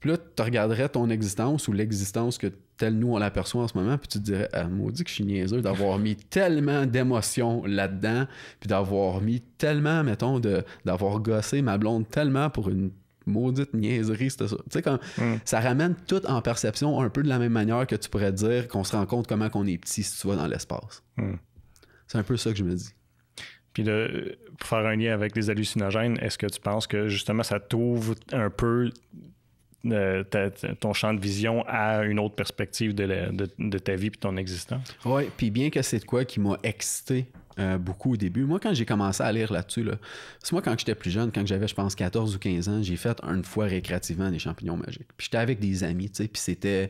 puis là, tu regarderais ton existence ou l'existence que tel nous, on l'aperçoit en ce moment, puis tu te dirais, ah, maudit que je suis niaiseux d'avoir mis tellement d'émotions là-dedans, puis d'avoir mis tellement, mettons, d'avoir gossé ma blonde tellement pour une maudite niaiserie, c'était ça. Tu sais, comme ça ramène tout en perception un peu de la même manière que tu pourrais dire qu'on se rend compte comment qu'on est petit si tu vas dans l'espace. C'est un peu ça que je me dis. Puis pour faire un lien avec les hallucinogènes, est-ce que tu penses que justement ça t'ouvre un peu ton champ de vision à une autre perspective de ta vie et de ton existence? Oui, puis bien que c'est de quoi qui m'a excité beaucoup au début. Moi, quand j'ai commencé à lire là-dessus, là, c'est moi quand j'étais plus jeune, quand j'avais, je pense, 14 ou 15 ans, j'ai fait une fois récréativement des champignons magiques. Puis j'étais avec des amis, tu sais, puis c'était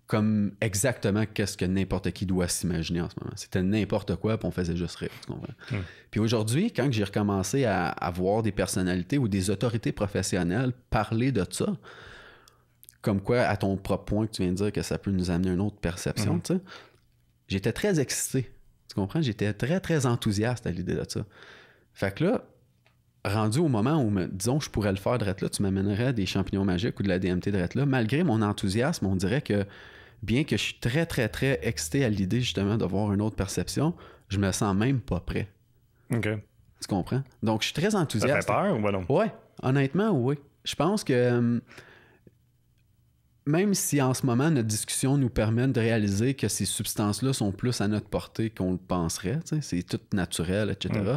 comme exactement qu'est-ce que n'importe qui doit s'imaginer en ce moment. C'était n'importe quoi, puis on faisait juste rire, tu comprends? Puis aujourd'hui, quand j'ai recommencé à voir des personnalités ou des autorités professionnelles parler de ça, comme quoi, à ton propre point que tu viens de dire que ça peut nous amener à une autre perception, tu sais, j'étais très excité, tu comprends? J'étais très, très enthousiaste à l'idée de ça. Fait que là, rendu au moment où, disons, je pourrais le faire de là, tu m'amènerais des champignons magiques ou de la DMT de là, malgré mon enthousiasme, on dirait que bien que je suis très, très, très excité à l'idée justement d'avoir une autre perception, je me sens même pas prêt. OK. Tu comprends? Donc, je suis très enthousiaste. Ça fait peur ou non? Oui, honnêtement, oui. Je pense que même si en ce moment, notre discussion nous permet de réaliser que ces substances-là sont plus à notre portée qu'on le penserait, c'est tout naturel, etc.,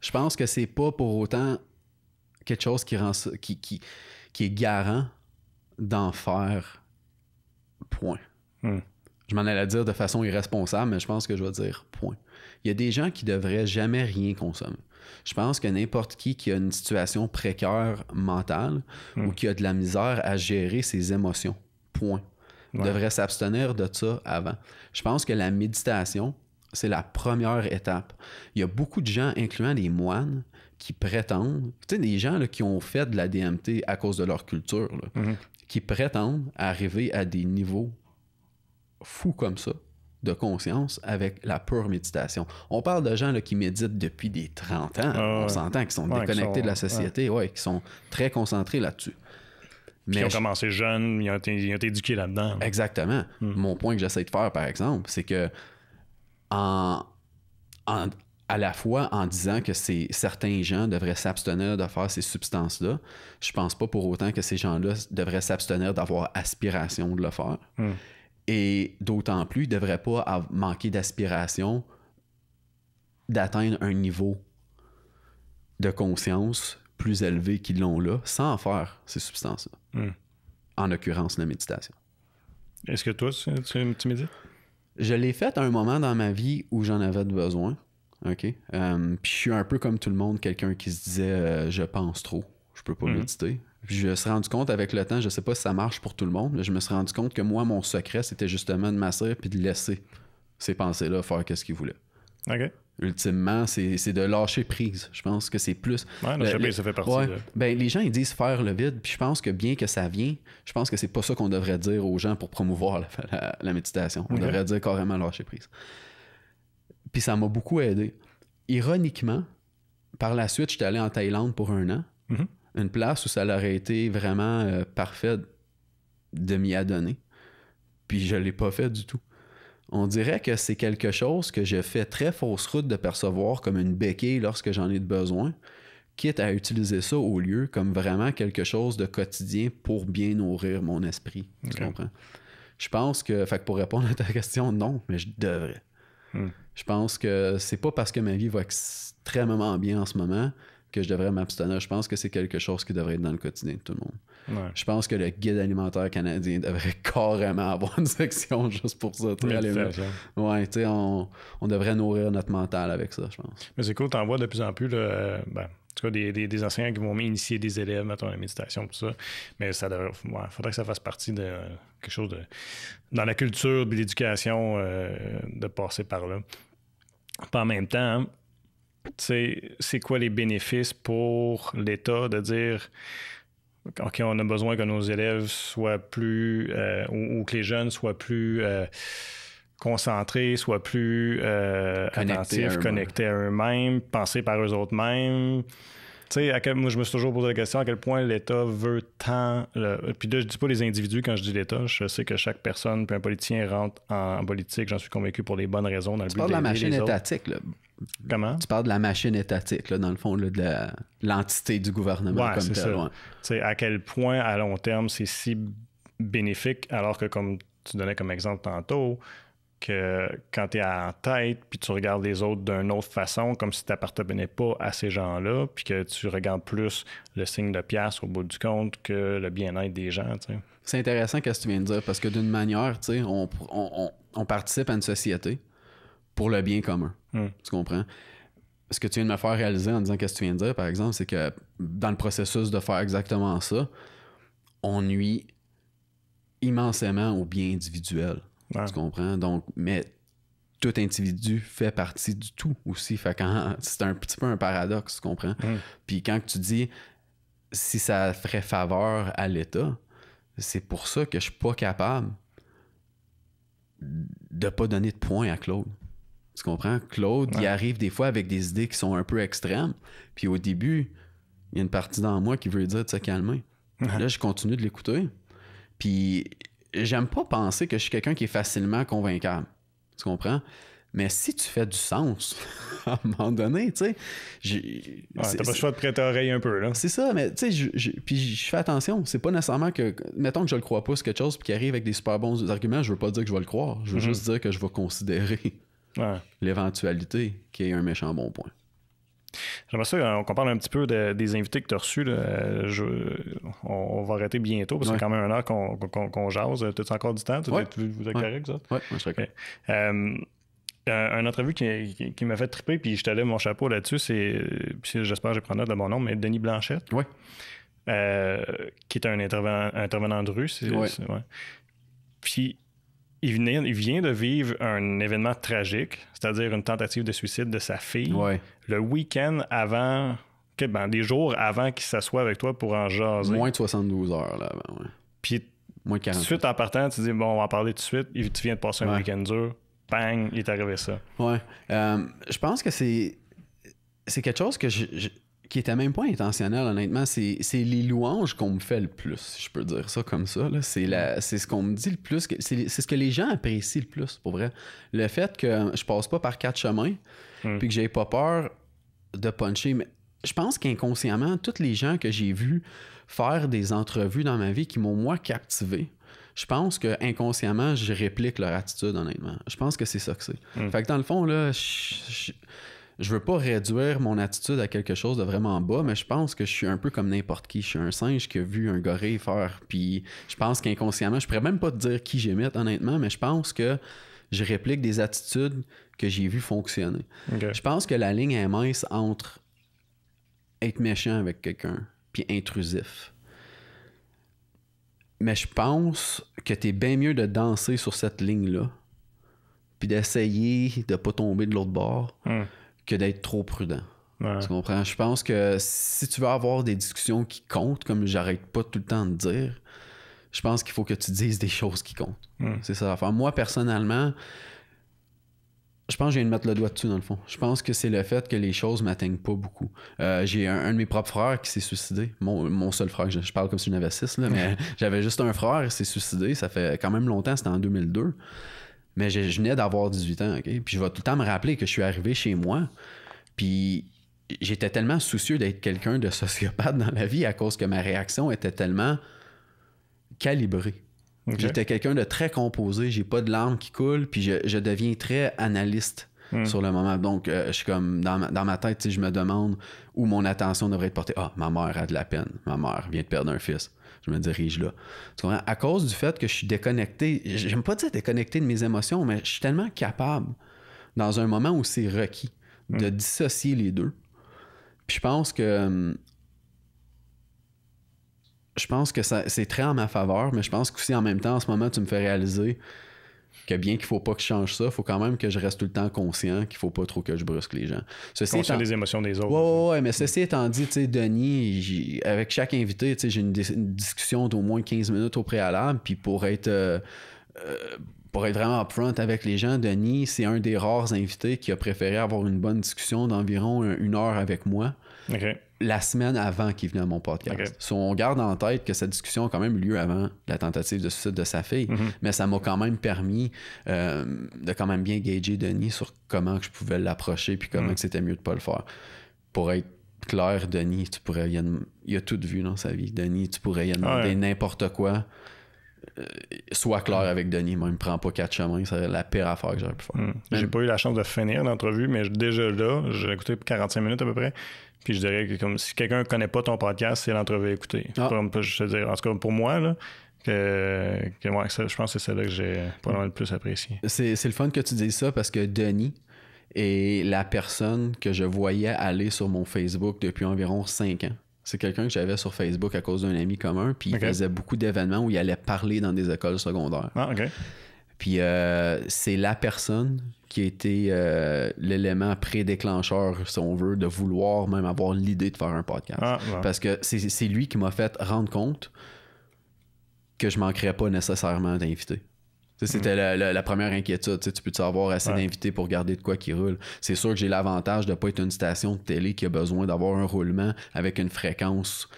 je pense que c'est pas pour autant quelque chose qui rend ça, qui est garant d'en faire point. Je m'en allais dire de façon irresponsable, mais je pense que je vais dire point. Il y a des gens qui devraient jamais rien consommer. Je pense que n'importe qui a une situation précaire mentale ou qui a de la misère à gérer ses émotions, point, devrait s'abstenir de ça avant. Je pense que la méditation, c'est la première étape. Il y a beaucoup de gens, incluant des moines, qui prétendent, tu sais, des gens là, qui ont fait de la DMT à cause de leur culture, là, qui prétendent arriver à des niveaux fous comme ça de conscience avec la pure méditation. On parle de gens là, qui méditent depuis des 30 ans, on s'entend, qui sont déconnectés de la société, qui sont très concentrés là-dessus. Mais ils ont commencé jeunes, ils ont été éduqués là-dedans. Exactement. Mon point que j'essaie de faire, par exemple, c'est que à la fois en disant que certains gens devraient s'abstenir de faire ces substances-là, je pense pas pour autant que ces gens-là devraient s'abstenir d'avoir aspiration de le faire. Et d'autant plus, ils ne devraient pas manquer d'aspiration d'atteindre un niveau de conscience plus élevé qu'ils l'ont là, sans faire ces substances-là. En l'occurrence, la méditation. Est-ce que toi, tu médites? Je l'ai fait à un moment dans ma vie où j'en avais besoin. OK? Puis je suis un peu comme tout le monde, quelqu'un qui se disait je pense trop, je peux pas méditer. Puis je me suis rendu compte avec le temps, je sais pas si ça marche pour tout le monde, mais je me suis rendu compte que moi, mon secret, c'était justement de m'asseoir puis de laisser ces pensées-là faire ce qu'ils voulaient. OK. Ultimement, c'est de lâcher prise. Je pense que c'est plus... Ouais, lâcher prise, ça fait partie. Ben, les gens, ils disent faire le vide, puis je pense que bien que ça vient, je pense que c'est pas ça qu'on devrait dire aux gens pour promouvoir la méditation. On devrait dire carrément lâcher prise. Puis ça m'a beaucoup aidé. Ironiquement, par la suite, j'étais allé en Thaïlande pour 1 an. Une place où ça aurait été vraiment parfait de m'y adonner. Puis je l'ai pas fait du tout. On dirait que c'est quelque chose que je fais très fausse route de percevoir comme une béquille lorsque j'en ai besoin, quitte à utiliser ça au lieu comme vraiment quelque chose de quotidien pour bien nourrir mon esprit. Tu comprends? Je pense que, fait que pour répondre à ta question, non, mais je devrais. Je pense que c'est pas parce que ma vie va extrêmement bien en ce moment que je devrais m'abstenir. Je pense que c'est quelque chose qui devrait être dans le quotidien de tout le monde. Ouais. Je pense que le guide alimentaire canadien devrait carrément avoir une section juste pour ça. Ouais, tu sais, on devrait nourrir notre mental avec ça, je pense. Mais c'est cool, t'en vois de plus en plus, là, en tout cas, des enseignants qui vont initier des élèves, mettons, à la méditation, tout ça. Mais ça devrait, faudrait que ça fasse partie de quelque chose de dans la culture de l'éducation, de passer par là. Puis en même temps, c'est quoi les bénéfices pour l'État de dire OK, on a besoin que nos élèves soient plus ou que les jeunes soient plus concentrés, soient plus attentifs, connectés à eux-mêmes, pensés par eux autres mêmes. Moi, je me suis toujours posé la question à quel point l'État veut tant... Puis là, je dis pas les individus quand je dis l'État. Je sais que chaque personne, puis un politicien rentre en politique, j'en suis convaincu, pour les bonnes raisons, dans le but d'aider les autres. Tu parles de la machine étatique, là. Comment? Tu parles de la machine étatique, là, dans le fond, là, de l'entité du gouvernement comme tel. Ouais. À quel point, à long terme, c'est si bénéfique, alors que, comme tu donnais comme exemple tantôt, que quand tu es en tête, puis tu regardes les autres d'une autre façon, comme si tu n'appartenais pas à ces gens-là, puis que tu regardes plus le signe de pièce au bout du compte que le bien-être des gens. T'sais. C'est intéressant ce que tu viens de dire, parce que d'une manière, on participe à une société pour le bien commun. Tu comprends? Ce que tu viens de me faire réaliser en disant ce que tu viens de dire, par exemple, c'est que dans le processus de faire exactement ça, on nuit immensément au bien individuel. Ouais. Tu comprends? Donc, mais tout individu fait partie du tout aussi. Fait quand c'est un petit peu un paradoxe, tu comprends? Puis quand tu dis si ça ferait faveur à l'État, c'est pour ça que je suis pas capable de pas donner de points à Claude. Tu comprends? Claude, il arrive des fois avec des idées qui sont un peu extrêmes. Puis au début, il y a une partie dans moi qui veut dire de se calmer. Là, je continue de l'écouter. Puis j'aime pas penser que je suis quelqu'un qui est facilement convaincable. Tu comprends? Mais si tu fais du sens, à un moment donné, tu sais... t'as pas le choix de prêter oreille un peu, là. C'est ça, mais tu sais, puis je fais attention. C'est pas nécessairement que... Mettons que je le crois pas, c'est quelque chose qui arrive avec des super bons arguments, je veux pas dire que je vais le croire. Je veux juste dire que je vais considérer l'éventualité qu'il y ait un méchant bon point. J'aimerais ça qu'on parle un petit peu des invités que tu as reçus. On va arrêter bientôt parce que c'est quand même 1 heure qu'on jase. T'as-tu encore du temps? Vous êtes correct, ça? Oui, je serais correct. Une entrevue qui m'a fait triper, puis je te lève mon chapeau là-dessus, j'espère que je prends note de mon nom, mais Denis Blanchette, qui est un intervenant de rue. Puis il vient de vivre un événement tragique, c'est-à-dire une tentative de suicide de sa fille, le week-end avant, des jours avant qu'il s'assoie avec toi pour en jaser. Moins de 72 heures là avant, Puis moins de 40 tout de suite en partant, tu dis, bon, on va en parler tout de suite, tu viens de passer un week-end dur, bang, il est arrivé ça. Je pense que c'est quelque chose que qui était même pas intentionnel, honnêtement. C'est les louanges qu'on me fait le plus, si je peux dire ça comme ça. Là. C'est ce qu'on me dit le plus. C'est ce que les gens apprécient le plus, pour vrai. Le fait que je passe pas par 4 chemins, puis que j'ai pas peur de puncher. Mais je pense qu'inconsciemment, tous les gens que j'ai vus faire des entrevues dans ma vie qui m'ont, moi, captivé, je pense que inconsciemment, je réplique leur attitude, honnêtement. Je pense que c'est ça que c'est. Fait que dans le fond, là, je veux pas réduire mon attitude à quelque chose de vraiment bas, mais je pense que je suis un peu comme n'importe qui. Je suis un singe qui a vu un gorille faire, puis je pense qu'inconsciemment, je pourrais même pas te dire qui j'imite, honnêtement, mais je pense que je réplique des attitudes que j'ai vues fonctionner. Okay. Je pense que la ligne est mince entre être méchant avec quelqu'un puis intrusif. Mais je pense que t'es bien mieux de danser sur cette ligne-là puis d'essayer de pas tomber de l'autre bord que d'être trop prudent. Tu comprends? Je pense que si tu veux avoir des discussions qui comptent, comme j'arrête pas tout le temps de dire, je pense qu'il faut que tu dises des choses qui comptent. C'est ça l'affaire. Moi, personnellement, je pense que je viens de mettre le doigt dessus, dans le fond. Je pense que c'est le fait que les choses m'atteignent pas beaucoup. J'ai un de mes propres frères qui s'est suicidé. Mon seul frère, je parle comme si j'en avais 6, là, mais j'avais juste un frère qui s'est suicidé. Ça fait quand même longtemps, c'était en 2002. Mais je venais d'avoir 18 ans, OK? Puis je vais tout le temps me rappeler que je suis arrivé chez moi, puis j'étais tellement soucieux d'être quelqu'un de sociopathe dans la vie à cause que ma réaction était tellement calibrée. Okay. J'étais quelqu'un de très composé, j'ai pas de larmes qui coulent, puis je deviens très analyste sur le moment. Donc, je suis comme, dans ma tête, je me demande où mon attention devrait être portée. Ah, ma mère a de la peine. Ma mère vient de perdre un fils. Je me dirige là. Tu comprends? À cause du fait que je suis déconnecté, j'aime pas dire déconnecté de mes émotions, mais je suis tellement capable, dans un moment où c'est requis, de dissocier les deux. Puis je pense que c'est très en ma faveur, mais je pense qu'aussi en même temps, en ce moment, tu me fais réaliser que bien qu'il faut pas que je change ça, il faut quand même que je reste tout le temps conscient qu'il faut pas trop que je brusque les gens. Conscient des émotions des autres. Ouais, mais ceci étant dit, tu sais, Denis, avec chaque invité, tu sais, j'ai une discussion d'au moins 15 minutes au préalable, puis pour être vraiment upfront avec les gens, Denis, c'est un des rares invités qui a préféré avoir une bonne discussion d'environ 1 heure avec moi. Okay. La semaine avant qu'il venait à mon podcast. Okay. So, on garde en tête que cette discussion a quand même eu lieu avant la tentative de suicide de sa fille, mais ça m'a quand même permis de quand même bien gager Denis sur comment je pouvais l'approcher puis comment que c'était mieux de pas le faire. Pour être clair, Denis, il a tout vu dans sa vie. Denis, tu pourrais y demander n'importe quoi. Sois clair avec Denis, moi, il me prend pas 4 chemins, c'est la pire affaire que j'aurais pu faire. J'ai pas eu la chance de finir l'entrevue, mais déjà là, j'ai écouté 45 minutes à peu près. Puis je dirais que comme si quelqu'un connaît pas ton podcast, c'est l'entrevue à écouter. Je te dire, en tout cas pour moi, là, je pense que c'est celle-là que j'ai probablement le plus apprécié. C'est le fun que tu dises ça parce que Denis est la personne que je voyais aller sur mon Facebook depuis environ 5 ans. C'est quelqu'un que j'avais sur Facebook à cause d'un ami commun, puis il faisait beaucoup d'événements où il allait parler dans des écoles secondaires. Ah, OK. Puis c'est la personne qui a été l'élément prédéclencheur, si on veut, de vouloir même avoir l'idée de faire un podcast. Parce que c'est lui qui m'a fait rendre compte que je manquerais pas nécessairement d'invités. C'était la première inquiétude. Tu peux-tu avoir assez d'invités pour garder de quoi qui roule? C'est sûr que j'ai l'avantage de ne pas être une station de télé qui a besoin d'avoir un roulement avec une fréquence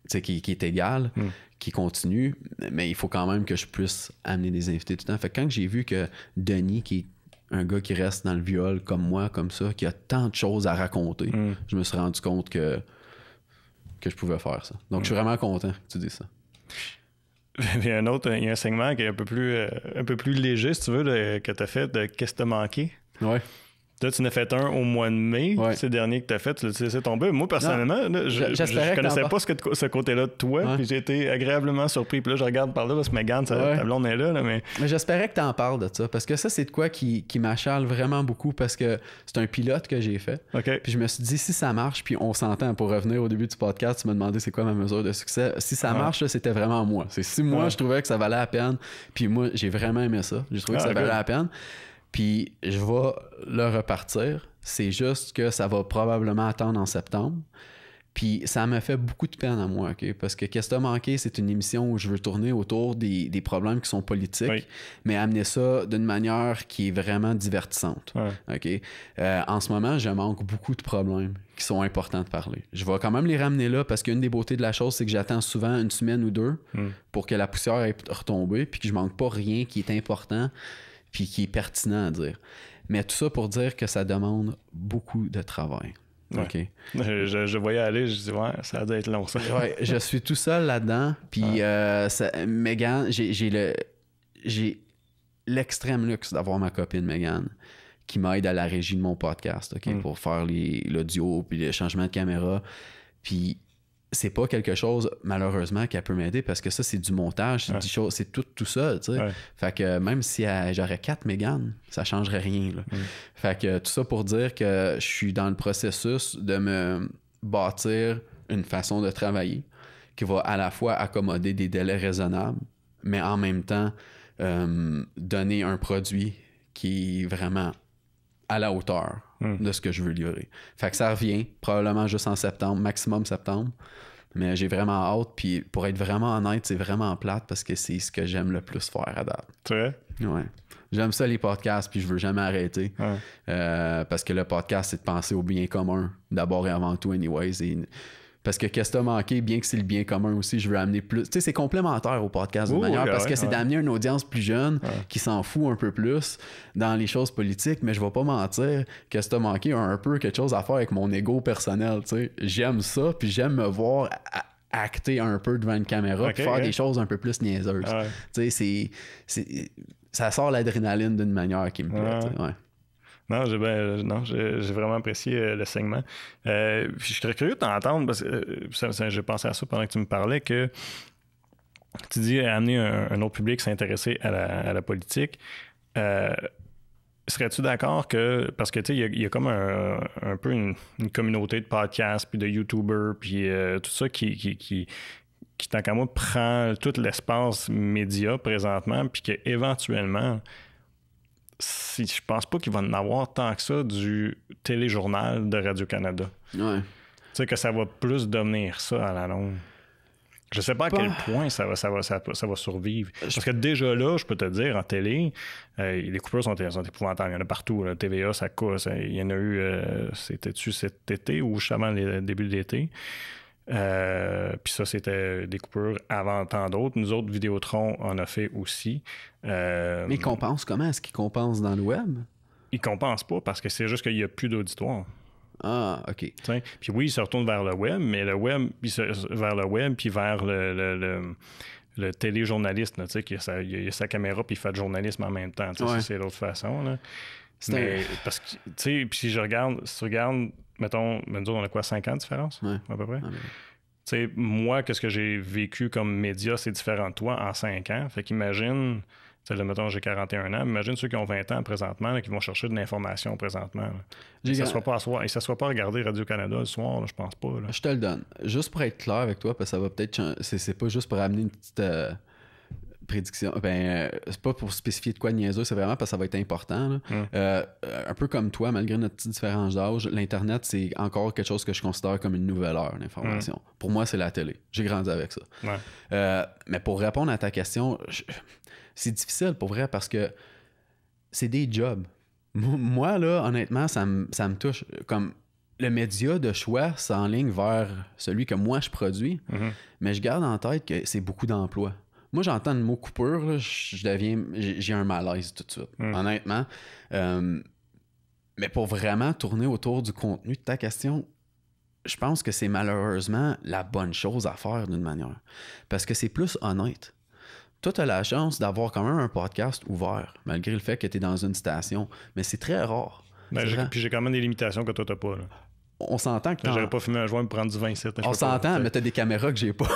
qui est égale, qui continue, mais il faut quand même que je puisse amener des invités tout le temps. Fait que quand j'ai vu que Denis, qui est un gars qui reste dans le viol comme moi, comme ça, qui a tant de choses à raconter, je me suis rendu compte que je pouvais faire ça. Donc je suis vraiment content que tu dises ça. Il y a un segment qui est un peu plus léger, si tu veux, que tu as fait de Qu'est-ce que t'as manqué? Ouais. Là, tu en as fait un au mois de mai, c'est le dernier que tu as fait, tu l'as laissé tomber. Moi, personnellement, là, je connaissais pas ce côté-là de toi, puis j'ai été agréablement surpris. Puis là, je regarde par là, parce que Mégane, ta blonde est là. Mais j'espérais que tu en parles de ça, parce que ça, c'est de quoi qui m'achale vraiment beaucoup, parce que c'est un pilote que j'ai fait. Okay. Puis je me suis dit, si ça marche, puis on s'entend, pour revenir au début du podcast, tu m'as demandé c'est quoi ma mesure de succès. Si ça marche, là, c'était vraiment moi. C'est si moi, je trouvais que ça valait la peine, puis moi, j'ai vraiment aimé ça. J'ai trouvé que ça valait la peine. Puis je vais le repartir. C'est juste que ça va probablement attendre en septembre. Puis ça me fait beaucoup de peine à moi, OK? Parce que Qu'est-ce que t'as manqué, c'est une émission où je veux tourner autour des problèmes qui sont politiques, mais amener ça d'une manière qui est vraiment divertissante. OK? En ce moment, je manque beaucoup de problèmes qui sont importants de parler. Je vais quand même les ramener là parce qu'une des beautés de la chose, c'est que j'attends souvent 1 semaine ou 2 pour que la poussière ait retombé, puis que je manque pas rien qui est important puis qui est pertinent à dire. Mais tout ça pour dire que ça demande beaucoup de travail. OK. Je voyais aller, je dis ça doit être long ça. Je suis tout seul là-dedans, puis Mégane, j'ai l'extrême luxe d'avoir ma copine Mégane qui m'aide à la régie de mon podcast, OK, pour faire l'audio puis le changement de caméra. Puis c'est pas quelque chose, malheureusement, qu'elle peut m'aider parce que ça, c'est du montage, c'est tout ça, tu sais. Fait que même si j'aurais 4 Mégane, ça changerait rien, là. Fait que tout ça pour dire que je suis dans le processus de me bâtir une façon de travailler qui va à la fois accommoder des délais raisonnables, mais en même temps donner un produit qui est vraiment à la hauteur de ce que je veux livrer. Fait que ça revient probablement juste en septembre, maximum septembre. Mais j'ai vraiment hâte. Puis pour être vraiment honnête, c'est vraiment plate parce que c'est ce que j'aime le plus faire à date. C'est vrai? Ouais. J'aime ça les podcasts puis je veux jamais arrêter. Parce que le podcast, c'est de penser au bien commun d'abord et avant tout anyways. Et Parce que qu'est-ce que t'as manqué, bien que c'est le bien commun aussi, je veux amener plus. Tu sais, c'est complémentaire au podcast d'une manière, parce que c'est d'amener une audience plus jeune qui s'en fout un peu plus dans les choses politiques, mais je vais pas mentir, qu'est-ce que t'as manqué un peu quelque chose à faire avec mon ego personnel, tu sais. J'aime ça, puis j'aime me voir acter un peu devant une caméra, puis faire des choses un peu plus niaiseuses. Tu sais, ça sort l'adrénaline d'une manière qui me plaît, ouais. Non, j'ai vraiment apprécié le segment. Je serais curieux de t'entendre, parce que j'ai pensé à ça pendant que tu me parlais, que tu dis amener un autre public s'intéresser à la politique. Serais-tu d'accord que, parce que tu sais, il y a comme un peu une communauté de podcasts, puis de YouTubers, puis tout ça qui tant qu'à moi, prend tout l'espace média présentement, puis qu'éventuellement, je pense pas qu'il va en avoir tant que ça du téléjournal de Radio-Canada. Ouais. Tu sais, que ça va plus devenir ça à la longue. Je sais pas à quel point ça va survivre. Parce que déjà là, je peux te dire, en télé, les coupures sont épouvantables. Il y en a partout. Là. TVA, ça coûte. Il y en a eu, c'était-tu cet été ou juste avant le début de l'été? Puis ça, c'était des coupures avant tant d'autres. Nous autres, Vidéotron en a fait aussi. Mais ils compensent comment? Est-ce qu'ils compensent dans le web? Ils compensent pas parce que c'est juste qu'il n'y a plus d'auditoire. Ah, OK. T'sais? Puis oui, ils se retournent vers le web, mais vers le web, puis vers le téléjournaliste, là, qui a sa caméra, puis il fait le journalisme en même temps. C'est l'autre façon. Là. Parce que, tu sais, puis si tu regardes, mettons, on a quoi, 5 ans de différence, à peu près? Tu sais, moi, qu'est-ce que j'ai vécu comme média, c'est différent de toi en 5 ans. Fait qu'imagine, là, mettons, j'ai 41 ans, imagine ceux qui ont 20 ans présentement, là, qui vont chercher de l'information présentement. Ils ne s'assoient pas à regarder Radio-Canada le soir, là, je pense pas. Là. Je te le donne. Juste pour être clair avec toi, parce que ça va peut-être changer. C'est pas juste pour amener une petite prédiction. C'est pas pour spécifier de quoi de niaiseux, c'est vraiment parce que ça va être important. Là. Un peu comme toi, malgré notre petite différence d'âge, l'Internet, c'est encore quelque chose que je considère comme une nouvelle heure d'information. Pour moi, c'est la télé. J'ai grandi avec ça. Mais pour répondre à ta question, c'est difficile pour vrai parce que c'est des jobs. Moi, là, honnêtement, ça me touche. Comme le média de choix s'enligne vers celui que moi je produis, mais je garde en tête que c'est beaucoup d'emplois. Moi, j'entends le mot coupure, là, j'ai un malaise tout de suite, honnêtement. Mais pour vraiment tourner autour du contenu de ta question, je pense que c'est malheureusement la bonne chose à faire d'une manière. Parce que c'est plus honnête. Toi, tu as la chance d'avoir quand même un podcast ouvert, malgré le fait que tu es dans une station. Mais c'est très rare. Puis j'ai quand même des limitations que toi, tu n'as pas. Là. On s'entend que j'aurais pas fumé un joint et me prendre du vin ici. On s'entend, mais t'as des caméras que j'ai pas.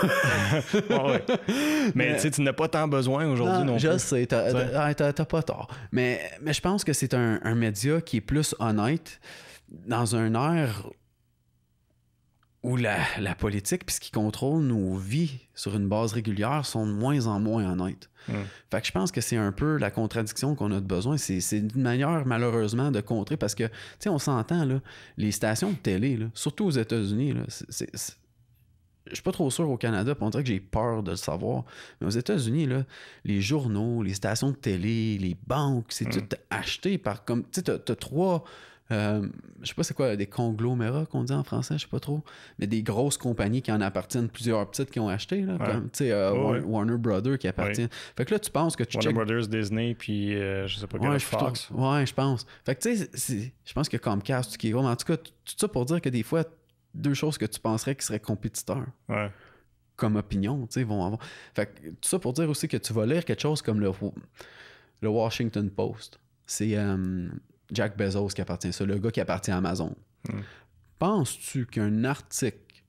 Mais tu n'as pas tant besoin aujourd'hui non plus. Je sais, t'as pas tort. Mais je pense que c'est un média qui est plus honnête dans un air où la politique puis ce qui contrôle nos vies sur une base régulière sont de moins en moins honnêtes. Fait que je pense que c'est un peu la contradiction qu'on a de besoin. C'est une manière, malheureusement, de contrer parce que, tu sais, on s'entend, là, les stations de télé, là, surtout aux États-Unis, là, je suis pas trop sûr au Canada, puis on dirait que j'ai peur de le savoir. Mais aux États-Unis, là, les journaux, les stations de télé, les banques, c'est tout acheté par comme. Tu sais, t'as 3. Je sais pas c'est quoi, des conglomérats qu'on dit en français, je sais pas trop, mais des grosses compagnies qui en appartiennent, plusieurs petites qui ont acheté, là, comme, tu sais, Warner Brothers qui appartient. Fait que là, tu penses que tu Warner Brothers, Disney, puis je sais pas quel Fox. Je pense. Fait que tu sais, je pense que Comcast, qui est gros, mais en tout cas, tout ça pour dire que des fois, 2 choses que tu penserais qui seraient compétiteurs. Comme opinion, tu sais, vont avoir. Fait que tout ça pour dire aussi que tu vas lire quelque chose comme le Washington Post. C'est Jack Bezos qui appartient à ça, le gars qui appartient à Amazon. Penses-tu qu'un article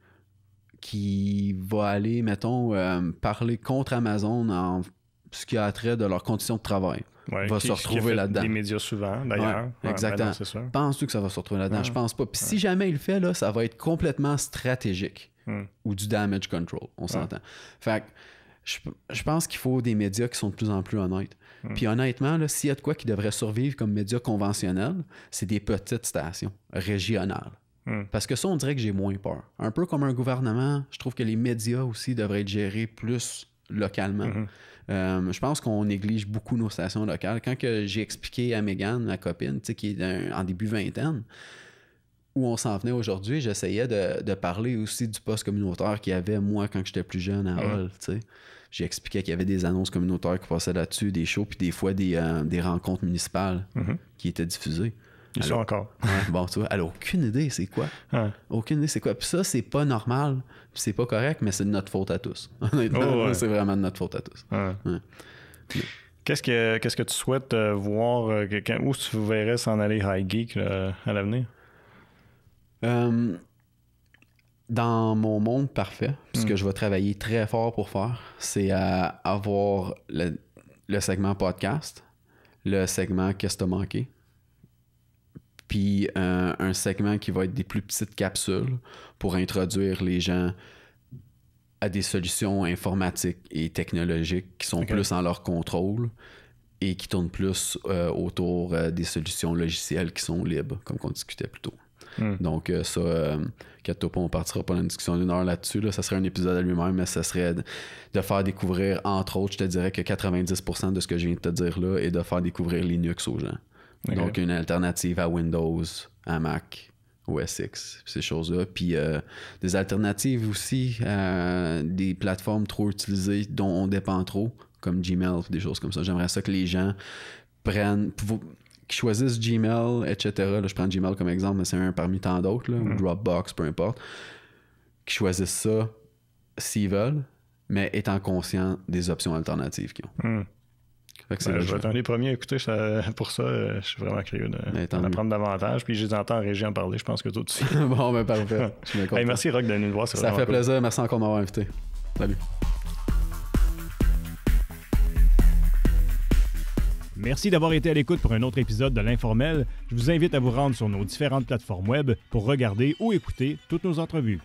qui va aller, mettons, parler contre Amazon en ce qui a trait de leurs conditions de travail va se retrouver là-dedans? Des médias souvent, d'ailleurs. Exactement. Penses-tu que ça va se retrouver là-dedans? Je pense pas. Puis si jamais il le fait, là, ça va être complètement stratégique ou du damage control, on s'entend. Fait que je pense qu'il faut des médias qui sont de plus en plus honnêtes. Puis honnêtement, là, s'il y a de quoi qui devrait survivre comme médias conventionnels, c'est des petites stations régionales. Parce que ça, on dirait que j'ai moins peur. Un peu comme un gouvernement, je trouve que les médias aussi devraient être gérés plus localement. Je pense qu'on néglige beaucoup nos stations locales. Quand que j'ai expliqué à Mégane, ma copine, qui est en début vingtaine, où on s'en venait aujourd'hui, j'essayais de parler aussi du poste communautaire qu'il y avait, moi, quand j'étais plus jeune à Hull, tu sais. J'expliquais qu'il y avait des annonces communautaires qui passaient là-dessus, des shows, puis des fois des rencontres municipales qui étaient diffusées. Ils sont encore. Bon, tu vois, elle a aucune idée c'est quoi. Aucune idée c'est quoi. Puis ça, c'est pas normal, puis c'est pas correct, mais c'est de notre faute à tous. Honnêtement, c'est vraiment de notre faute à tous. Qu'est-ce que tu souhaites voir, où tu verrais s'en aller High Geek là, à l'avenir? Dans mon monde parfait, ce que je vais travailler très fort pour faire, c'est avoir le segment podcast, le segment Qu'est-ce que t'as manqué, puis un segment qui va être des plus petites capsules pour introduire les gens à des solutions informatiques et technologiques qui sont plus en leur contrôle et qui tournent plus autour des solutions logicielles qui sont libres, comme on discutait plus tôt. Donc ça, inquiète-toi pas, on partira pas dans une discussion d'1 heure là-dessus. Là. Ça serait un épisode à lui-même, mais ça serait de faire découvrir, entre autres, je te dirais que 90% de ce que je viens de te dire là est de faire découvrir Linux aux gens. Donc une alternative à Windows, à Mac, OS X, ces choses-là. Puis des alternatives aussi à des plateformes trop utilisées dont on dépend trop, comme Gmail, des choses comme ça. J'aimerais ça que les gens qui choisissent Gmail, etc. Là, je prends Gmail comme exemple, mais c'est un parmi tant d'autres, là, ou Dropbox, peu importe, qui choisissent ça s'ils veulent, mais étant conscients des options alternatives qu'ils ont. Fait que je vais être un des premiers à écouter pour ça. Je suis vraiment curieux d'en apprendre davantage. Puis je les entends en régie en parler, je pense que toi aussi. Bon, ben parfait. Je suis bien content. Merci Rock de venir nous voir. Ça fait plaisir. Merci encore de m'avoir invité. Salut. Merci d'avoir été à l'écoute pour un autre épisode de l'Informel. Je vous invite à vous rendre sur nos différentes plateformes web pour regarder ou écouter toutes nos entrevues.